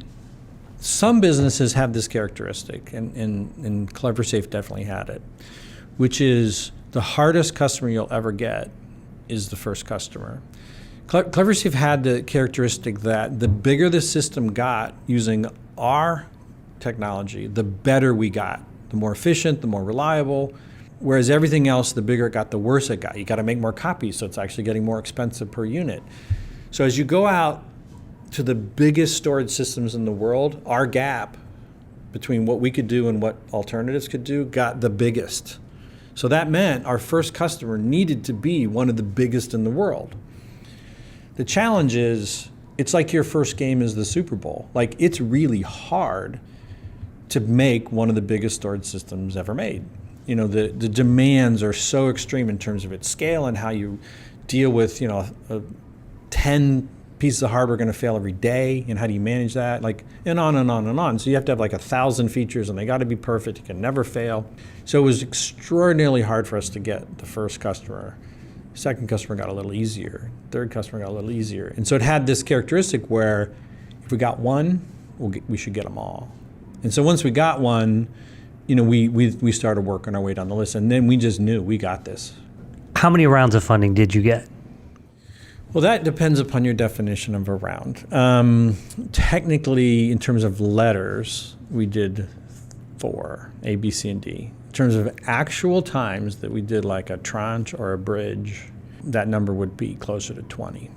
some businesses have this characteristic, and Cleversafe definitely had it, which is the hardest customer you'll ever get is the first customer. Cleversafe had the characteristic that the bigger the system got using our technology, the better we got, the more efficient, the more reliable. Whereas everything else, the bigger it got, the worse it got. You got to make more copies, so it's actually getting more expensive per unit. So as you go out to the biggest storage systems in the world, our gap between what we could do and what alternatives could do got the biggest. So that meant our first customer needed to be one of the biggest in the world. The challenge is, it's like your first game is the Super Bowl. Like, it's really hard to make one of the biggest storage systems ever made. The demands are so extreme in terms of its scale and how you deal with, 10 pieces of hardware going to fail every day, and how do you manage that? Like, and on and on and on. So you have to have like 1,000 features, and they got to be perfect. It can never fail. So it was extraordinarily hard for us to get the first customer. Second customer got a little easier. Third customer got a little easier. And so it had this characteristic where if we got one, we should get them all. And so once we got one, we started working our way down the list, and then we just knew we got this. How many rounds of funding did you get? Well, that depends upon your definition of a round. Technically, in terms of letters, we did 4, A, B, C, and D. In terms of actual times that we did like a tranche or a bridge, that number would be closer to 20.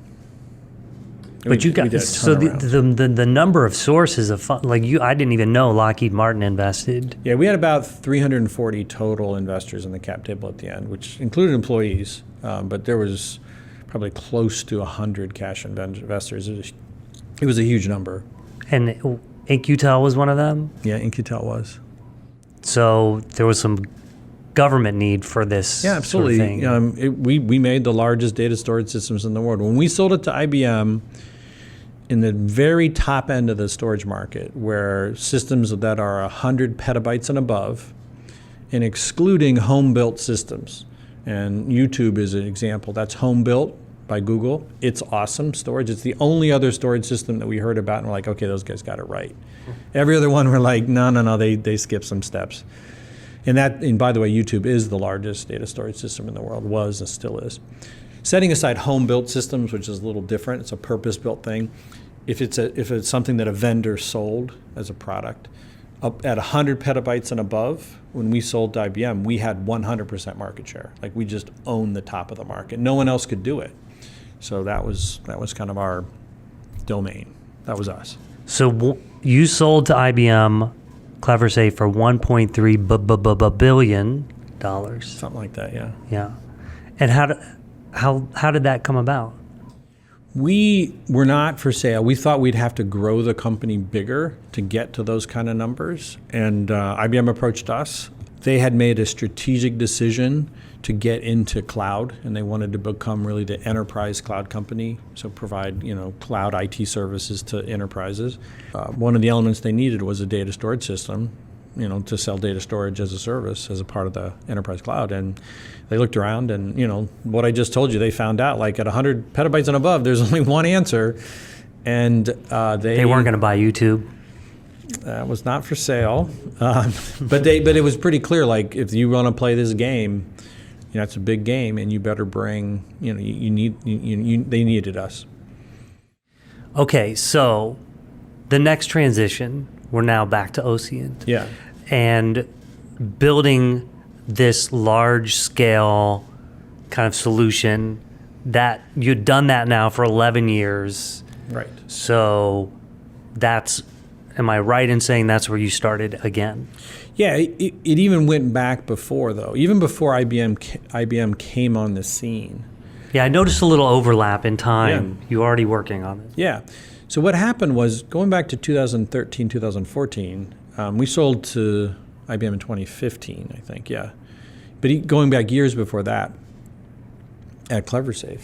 But you got, so the number of sources of fund, like I didn't even know Locheed Martin invested. Yeah, we had about 340 total investors in the cap table at the end, which included employees, but there was probably close to 100 cash investors. It was a huge number. And InQtel was one of them? Yeah, InQtel was. So there was some government need for this. Yeah, absolutely. Sort of thing. We made the largest data storage systems in the world. When we sold it to IBM, in the very top end of the storage market, where systems that are 100 petabytes and above, and excluding home-built systems. And YouTube is an example. That's home-built by Google. It's awesome storage. It's the only other storage system that we heard about, and we're like, okay, those guys got it right. Every other one, we're like, no, they skipped some steps. And by the way, YouTube is the largest data storage system in the world, was and still is. Setting aside home-built systems, which is a little different, it's a purpose-built thing. if it's something that a vendor sold as a product, up at 100 petabytes and above, when we sold to IBM, we had 100% market share. Like, we just owned the top of the market. No one else could do it. So that was kind of our domain. That was us. So you sold to IBM Cleversafe for $1.3 billion. Something like that, yeah. Yeah. And how did that come about? We were not for sale. We thought we'd have to grow the company bigger to get to those kind of numbers. And IBM approached us. They had made a strategic decision to get into cloud, and they wanted to become really the enterprise cloud company, so provide cloud IT services to enterprises. One of the elements they needed was a data storage system, to sell data storage as a service as a part of the enterprise cloud. And they looked around, and what I just told you, they found out, like, at 100 petabytes and above, there's only one answer, and they weren't going to buy YouTube. Was not for sale, but it was pretty clear. Like, if you want to play this game, it's a big game, and you better bring. They needed us. Okay, so the next transition, we're now back to Ocient. Yeah, and building this large scale kind of solution that you'd done that now for 11 years. Right. So am I right in saying that's where you started again? Yeah, it even went back before, though. Even before IBM came on the scene. Yeah, I noticed a little overlap in time. Yeah. You were already working on it. Yeah. So what happened was, going back to 2013, 2014, we sold to IBM in 2015, I think, yeah. But going back years before that, at Cleversafe,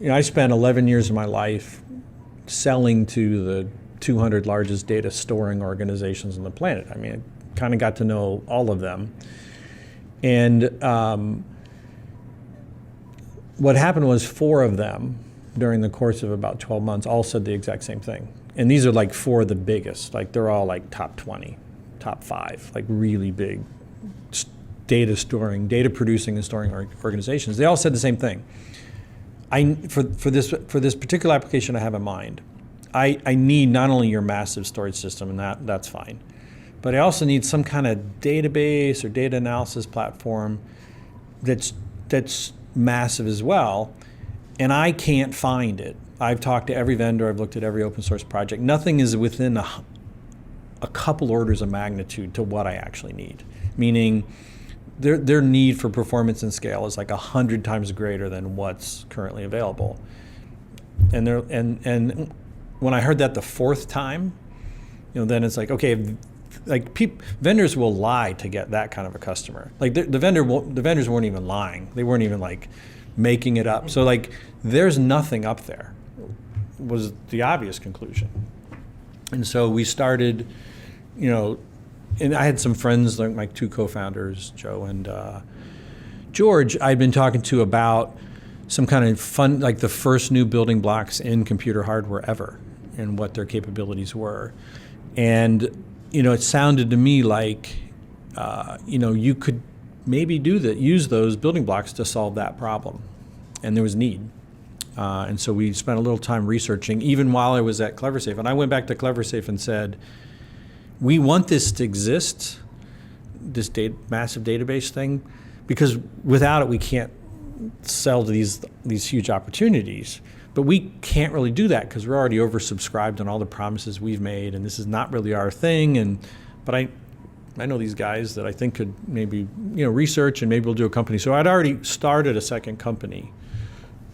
I spent 11 years of my life selling to the 200 largest data storing organizations on the planet. I mean, I kind of got to know all of them. And what happened was 4 of them, during the course of about 12 months, all said the exact same thing. And these are like 4 of the biggest. Like, they're all like top 20, top 5, like really big data producing and storing organizations. They all said the same thing. For this particular application I have in mind, I need not only your massive storage system, and that's fine, but I also need some kind of database or data analysis platform that's massive as well, and I can't find it. I've talked to every vendor, I've looked at every open source project. Nothing is within a couple orders of magnitude to what I actually need, meaning their need for performance and scale is like 100 times greater than what's currently available. And when I heard that the 4th time, then it's like, okay, like vendors will lie to get that kind of a customer. Like, the vendors weren't even lying. They weren't even like making it up. So like, there's nothing up there, was the obvious conclusion. And so we started, and I had some friends, like my 2 co-founders, Joe and George, I'd been talking to about some kind of fun, like the first new building blocks in computer hardware ever, and what their capabilities were. And, it sounded to me like, you could maybe use those building blocks to solve that problem. And there was need. And so we spent a little time researching, even while I was at Cleversafe. And I went back to Cleversafe and said, we want this to exist, this massive database thing, because without it we can't sell to these huge opportunities. But we can't really do that because we're already oversubscribed on all the promises we've made, and this is not really our thing. But I know these guys that I think could maybe research, and maybe we'll do a company. So I'd already started a second company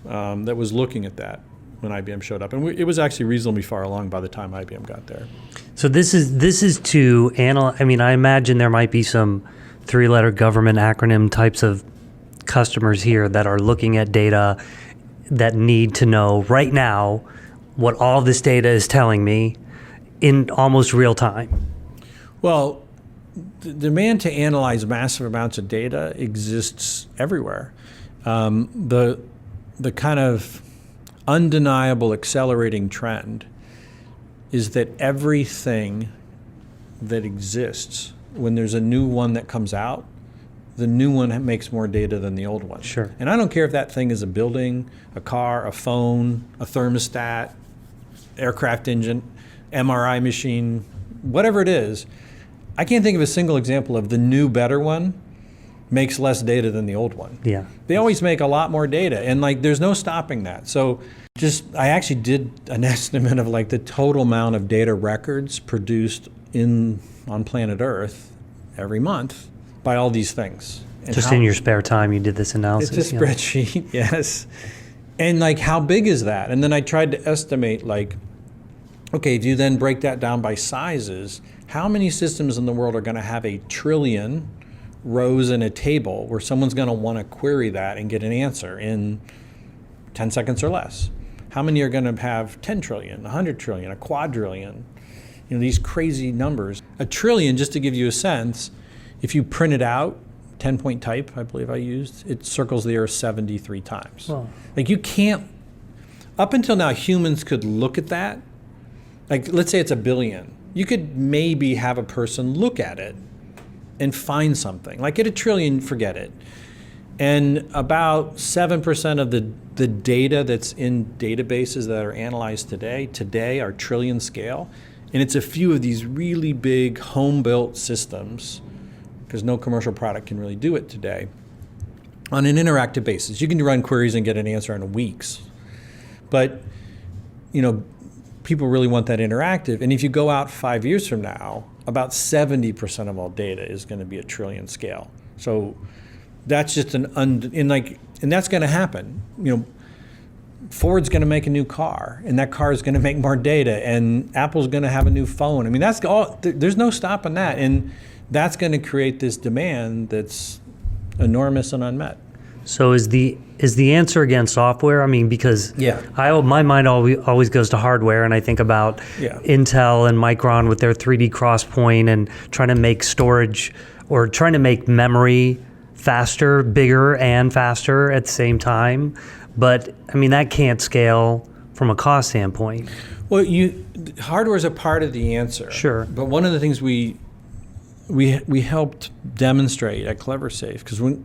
that was looking at that when IBM showed up, and it was actually reasonably far along by the time IBM got there. So this is to analyze. I mean, I imagine there might be some 3-letter government acronym types of customers here that are looking at data that need to know right now what all this data is telling me in almost real time. Well, the demand to analyze massive amounts of data exists everywhere. The kind of undeniable accelerating trend is that everything that exists, when there's a new one that comes out, the new one makes more data than the old one. Sure. And I don't care if that thing is a building, a car, a phone, a thermostat, aircraft engine, MRI machine, whatever it is. I can't think of a single example of the new, better one makes less data than the old one. Yeah. They always make a lot more data, and like there's no stopping that. So I actually did an estimate of like the total amount of data records produced on planet Earth every month by all these things. And Just in your spare time, you did this analysis. It's a spreadsheet, yes. And like, how big is that? And then I tried to estimate, like, okay, if you then break that down by sizes, how many systems in the world are going to have 1 trillion rows in a table where someone's going to want to query that and get an answer in 10 seconds or less? How many are going to have 10 trillion, 100 trillion, a quadrillion? You know, these crazy numbers. 1 trillion, just to give you a sense, if you print it out, 10-point type, I believe I used, it circles the Earth 73 times. Wow. Like you can't, up until now, humans could look at that. Like, let's say it's 1 billion. You could maybe have a person look at it and find something. Like at 1 trillion, forget it. And about 7% of the data that's in databases that are analyzed today are trillion scale. And it's a few of these really big home-built systems, because no commercial product can really do it today, on an interactive basis. You can run queries and get an answer in weeks. But, you know, people really want that interactive. And if you go out 5 years from now, about 70% of all data is going to be 1 trillion scale. So that's just and that's going to happen. You know, Ford's going to make a new car, and that car is going to make more data, and Apple's going to have a new phone. I mean, that's all. There's no stopping that, and that's going to create this demand that's enormous and unmet. So is the answer again software? I mean, because my mind always goes to hardware, and I think about Intel and Micron with their 3D XPoint and trying to make storage or trying to make memory faster, bigger, and faster at the same time. But I mean, that can't scale from a cost standpoint. Well, hardware is a part of the answer. Sure. But one of the things we helped demonstrate at Cleversafe, because when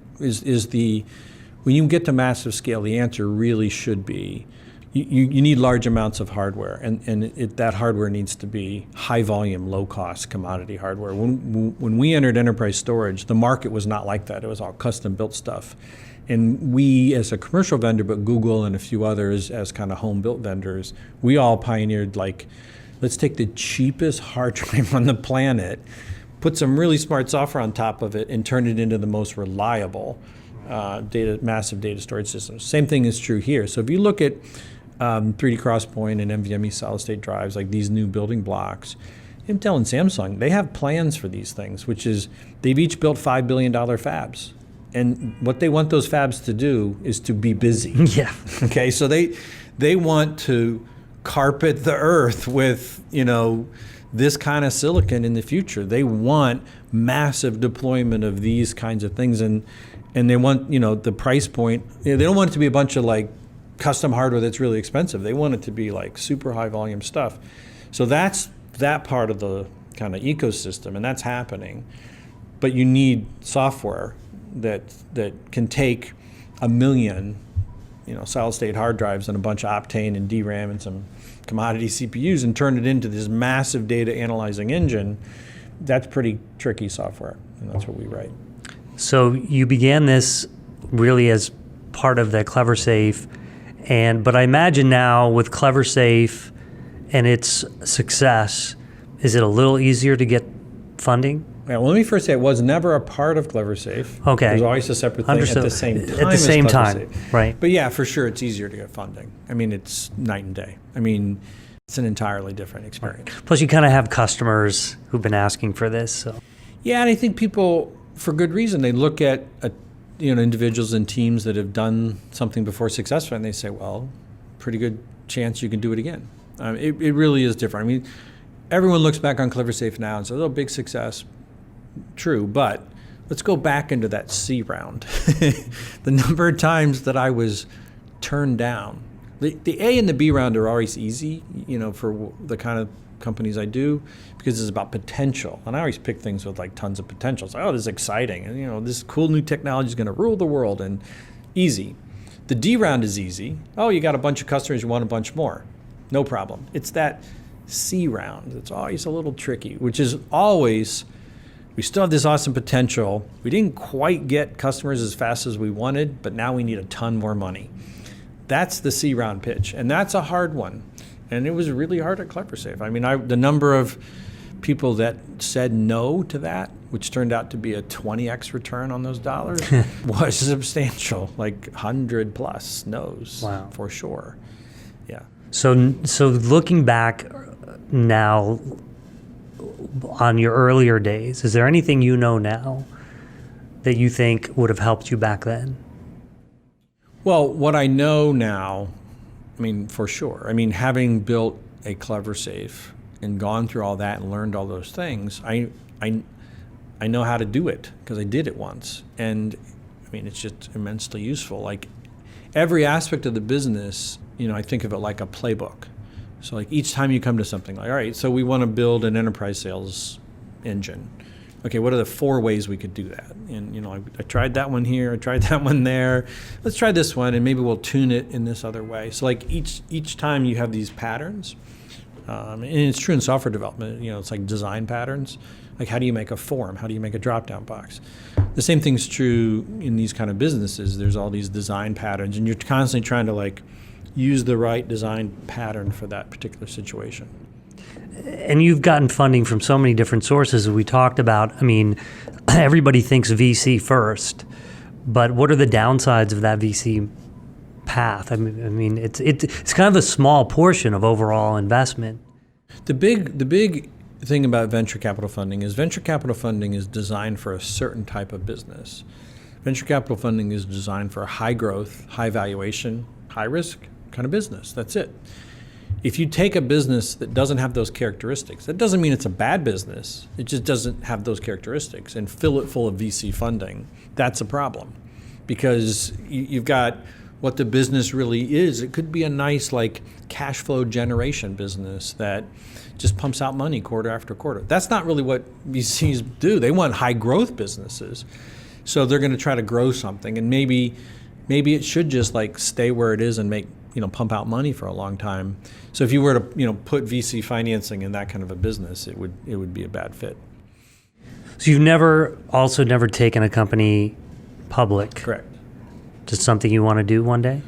you get to massive scale, the answer really should be you need large amounts of hardware, and that hardware needs to be high volume, low cost commodity hardware. When we entered enterprise storage, the market was not like that. It was all custom built stuff. And we, as a commercial vendor, but Google and a few others as kind of home built vendors, we all pioneered, like, let's take the cheapest hard drive on the planet, put some really smart software on top of it, and turn it into the most reliable massive data storage systems. Same thing is true here. So if you look at 3D XPoint and NVMe solid state drives, like these new building blocks, Intel and Samsung, they have plans for these things, which is they've each built $5 billion fabs. And what they want those fabs to do is to be busy. Yeah. Okay, so they want to carpet the earth with, you know, this kind of silicon in the future. They want massive deployment of these kinds of things, and they want, you know, the price point. You know, they don't want it to be a bunch of like custom hardware that's really expensive. They want it to be like super high volume stuff. So that's that part of the kind of ecosystem, and that's happening. But you need software that can take 1 million, you know, solid state hard drives and a bunch of Optane and DRAM and some commodity CPUs and turn it into this massive data analyzing engine. That's pretty tricky software, and that's what we write. So you began this really as part of the Cleversafe, but I imagine now with Cleversafe and its success, is it a little easier to get funding? Yeah, well, let me first say it was never a part of Cleversafe. Okay. It was always a separate thing Understood. at the same time. At the same time, Cleversafe. right. But yeah, for sure, it's easier to get funding. I mean, it's night and day. I mean, it's an entirely different experience. Right. Plus, you kind of have customers who've been asking for this. So. Yeah, and I think people, for good reason, they look at individuals and teams that have done something before successfully, and they say, well, pretty good chance you can do it again. It really is different. I mean, everyone looks back on Cleversafe now and says, oh, big success. True, but let's go back into that C round. The number of times that I was turned down. The A and the B round are always easy, you know, for the kind of companies I do, because it's about potential. And I always pick things with like tons of potential. It's like, oh, this is exciting. And, you know, this cool new technology is going to rule the world, and easy. The D round is easy. Oh, you got a bunch of customers, you want a bunch more. no problem. It's that C round that's always a little tricky, which is always, we still have this awesome potential. We didn't quite get customers as fast as we wanted, but now we need a ton more money. That's the C round pitch, and that's a hard one. And it was really hard at Cleversafe. I mean, the number of people that said no to that, which turned out to be a 20x return on those dollars, was substantial, like 100 plus no's. Wow. For sure. Yeah. So looking back now on your earlier days, is there anything you know now that you think would have helped you back then? Well, what I know now, I mean, for sure. I mean, having built a Cleversafe and gone through all that and learned all those things, I know how to do it because I did it once. And I mean, it's just immensely useful. Like every aspect of the business, I think of it like a playbook. So like each time you come to something like, all right, so we want to build an enterprise sales engine. Okay, what are the 4 ways we could do that? And I tried that one here, I tried that one there. Let's try this one, and maybe we'll tune it in this other way. So like each time you have these patterns, and it's true in software development. It's like design patterns. Like how do you make a form? How do you make a drop-down box? The same thing's true in these kind of businesses. There's all these design patterns, and you're constantly trying to like use the right design pattern for that particular situation. And you've gotten funding from so many different sources as we talked about. I mean, everybody thinks VC first, but what are the downsides of that VC path? I mean, it's kind of a small portion of overall investment. The big thing about venture capital funding is designed for a certain type of business. Venture capital funding is designed for a high growth, high valuation, high risk kind of business. That's it. If you take a business that doesn't have those characteristics, that doesn't mean it's a bad business. It just doesn't have those characteristics, and fill it full of VC funding, that's a problem. Because you've got what the business really is. It could be a nice like cash flow generation business that just pumps out money quarter after quarter. That's not really what VCs do. They want high growth businesses. So they're going to try to grow something, and maybe it should just like stay where it is and make, pump out money for a long time. So if you were to, put VC financing in that kind of a business, it would be a bad fit. So you've never taken a company public? Correct. Just something you want to do one day?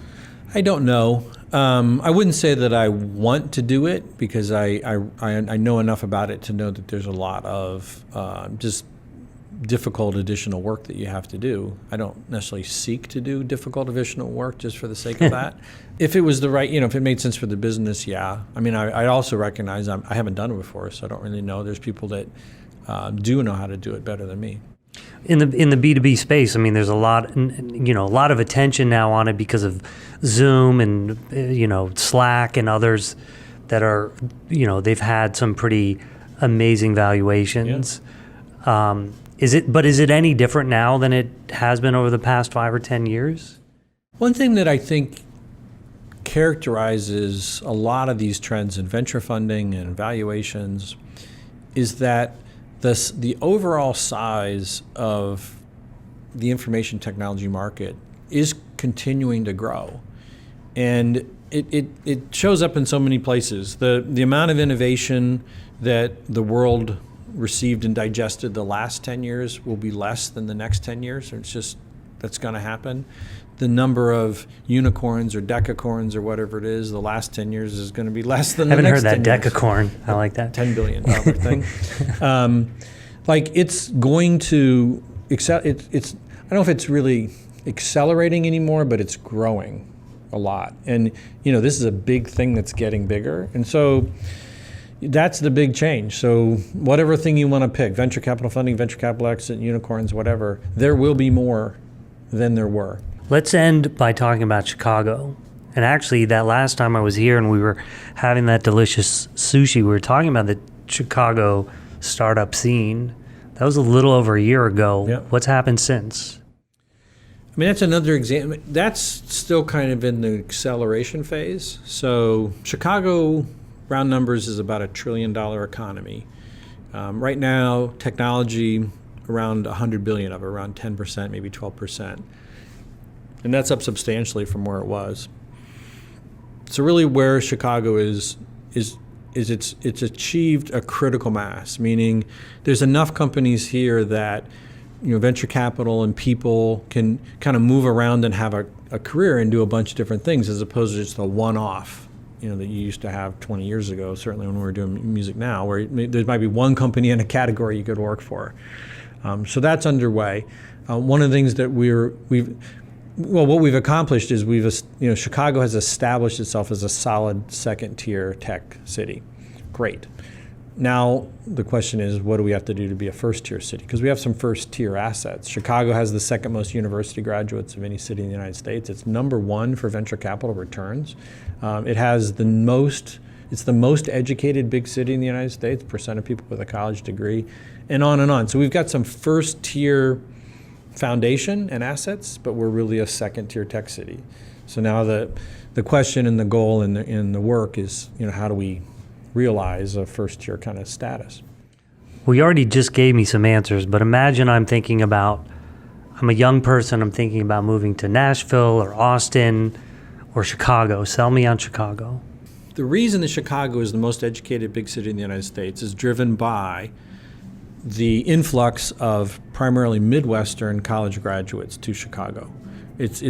I don't know. I wouldn't say that I want to do it because I know enough about it to know that there's a lot of just difficult additional work that you have to do. I don't necessarily seek to do difficult additional work just for the sake of that. If it was the right, if it made sense for the business, yeah. I mean, I also recognize I haven't done it before, so I don't really know. There's people that do know how to do it better than me. In the B2B space, I mean, there's a lot of attention now on it because of Zoom and Slack and others that are they've had some pretty amazing valuations. Yeah. Is it any different now than it has been over the past 5 or 10 years? One thing that I think characterizes a lot of these trends in venture funding and valuations is that the overall size of the information technology market is continuing to grow. And it shows up in so many places. The amount of innovation that the world received and digested the last 10 years will be less than the next 10 years. That's going to happen. The number of unicorns or decacorns or whatever it is, the last 10 years is going to be less than the next 10 years. I haven't heard that decacorn. I like that. $10 billion thing. It's going to, I don't know if it's really accelerating anymore, but it's growing a lot. And, this is a big thing that's getting bigger. And so that's the big change. So whatever thing you want to pick, venture capital funding, venture capital exit, unicorns, whatever, there will be more than there were. Let's end by talking about Chicago. And actually, that last time I was here and we were having that delicious sushi, we were talking about the Chicago startup scene. That was a little over a year ago. Yep. What's happened since? I mean, that's another example. That's still kind of in the acceleration phase. So Chicago, round numbers, is about $1 trillion economy. Right now, technology, around 100 billion of it, around 10%, maybe 12%. And that's up substantially from where it was. So really, where Chicago is it's achieved a critical mass, meaning there's enough companies here that venture capital and people can kind of move around and have a career and do a bunch of different things, as opposed to just a one-off, that you used to have 20 years ago, certainly when we were doing MusicNow, where there might be one company in a category you could work for. So that's underway. One of the things that what we've accomplished is Chicago has established itself as a solid second-tier tech city. Great. Now the question is, what do we have to do to be a first-tier city? Because we have some first-tier assets. Chicago has the second most university graduates of any city in the United States. It's number one for venture capital returns. It has it's the most educated big city in the United States, percent of people with a college degree, and on and on. So we've got some first-tier foundation and assets, but we're really a second-tier tech city. So now the question and the goal in the work is, how do we realize a first-tier kind of status? Well, you already just gave me some answers, but imagine I'm a young person, I'm thinking about moving to Nashville or Austin or Chicago. Sell me on Chicago. The reason that Chicago is the most educated big city in the United States is driven by the influx of primarily Midwestern college graduates to Chicago. It's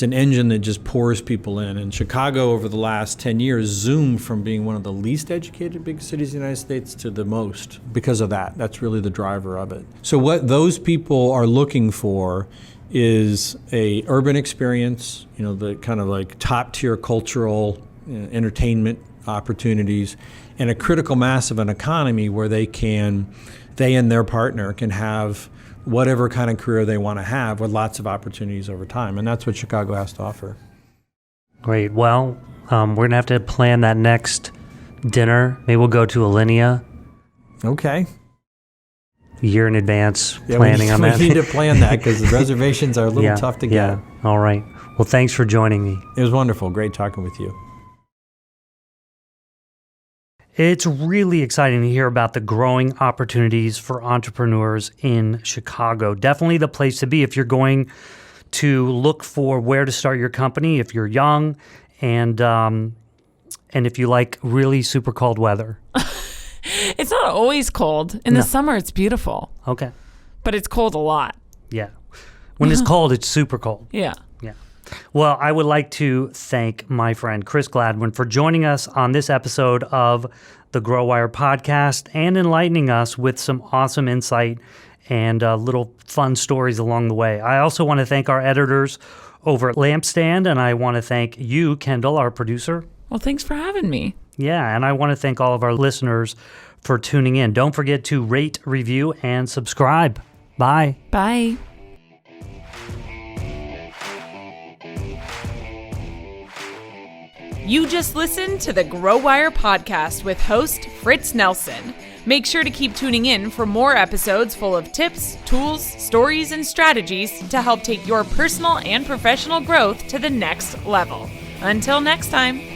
an engine that just pours people in. And Chicago, over the last 10 years, zoomed from being one of the least educated big cities in the United States to the most because of that. That's really the driver of it. So what those people are looking for is a urban experience, the kind of like top-tier cultural entertainment opportunities, and a critical mass of an economy where they and their partner can have whatever kind of career they want to have with lots of opportunities over time. And that's what Chicago has to offer. Great. Well, we're going to have to plan that next dinner. Maybe we'll go to Alinea. Okay. A year in advance, planning on that. We need to plan that because the reservations are a little tough to get. Yeah. All right. Well, thanks for joining me. It was wonderful. Great talking with you. It's really exciting to hear about the growing opportunities for entrepreneurs in Chicago. Definitely the place to be if you're going to look for where to start your company, if you're young, and if you like really super cold weather. It's not always cold. In the summer, it's beautiful. Okay. But it's cold a lot. Yeah. When it's cold, it's super cold. Yeah. Well, I would like to thank my friend Chris Gladwin for joining us on this episode of the GrowWire podcast and enlightening us with some awesome insight and little fun stories along the way. I also want to thank our editors over at Lampstand, and I want to thank you, Kendall, our producer. Well, thanks for having me. Yeah, and I want to thank all of our listeners for tuning in. Don't forget to rate, review, and subscribe. Bye. Bye. You just listened to the GrowWire podcast with host Fritz Nelson. Make sure to keep tuning in for more episodes full of tips, tools, stories, and strategies to help take your personal and professional growth to the next level. Until next time.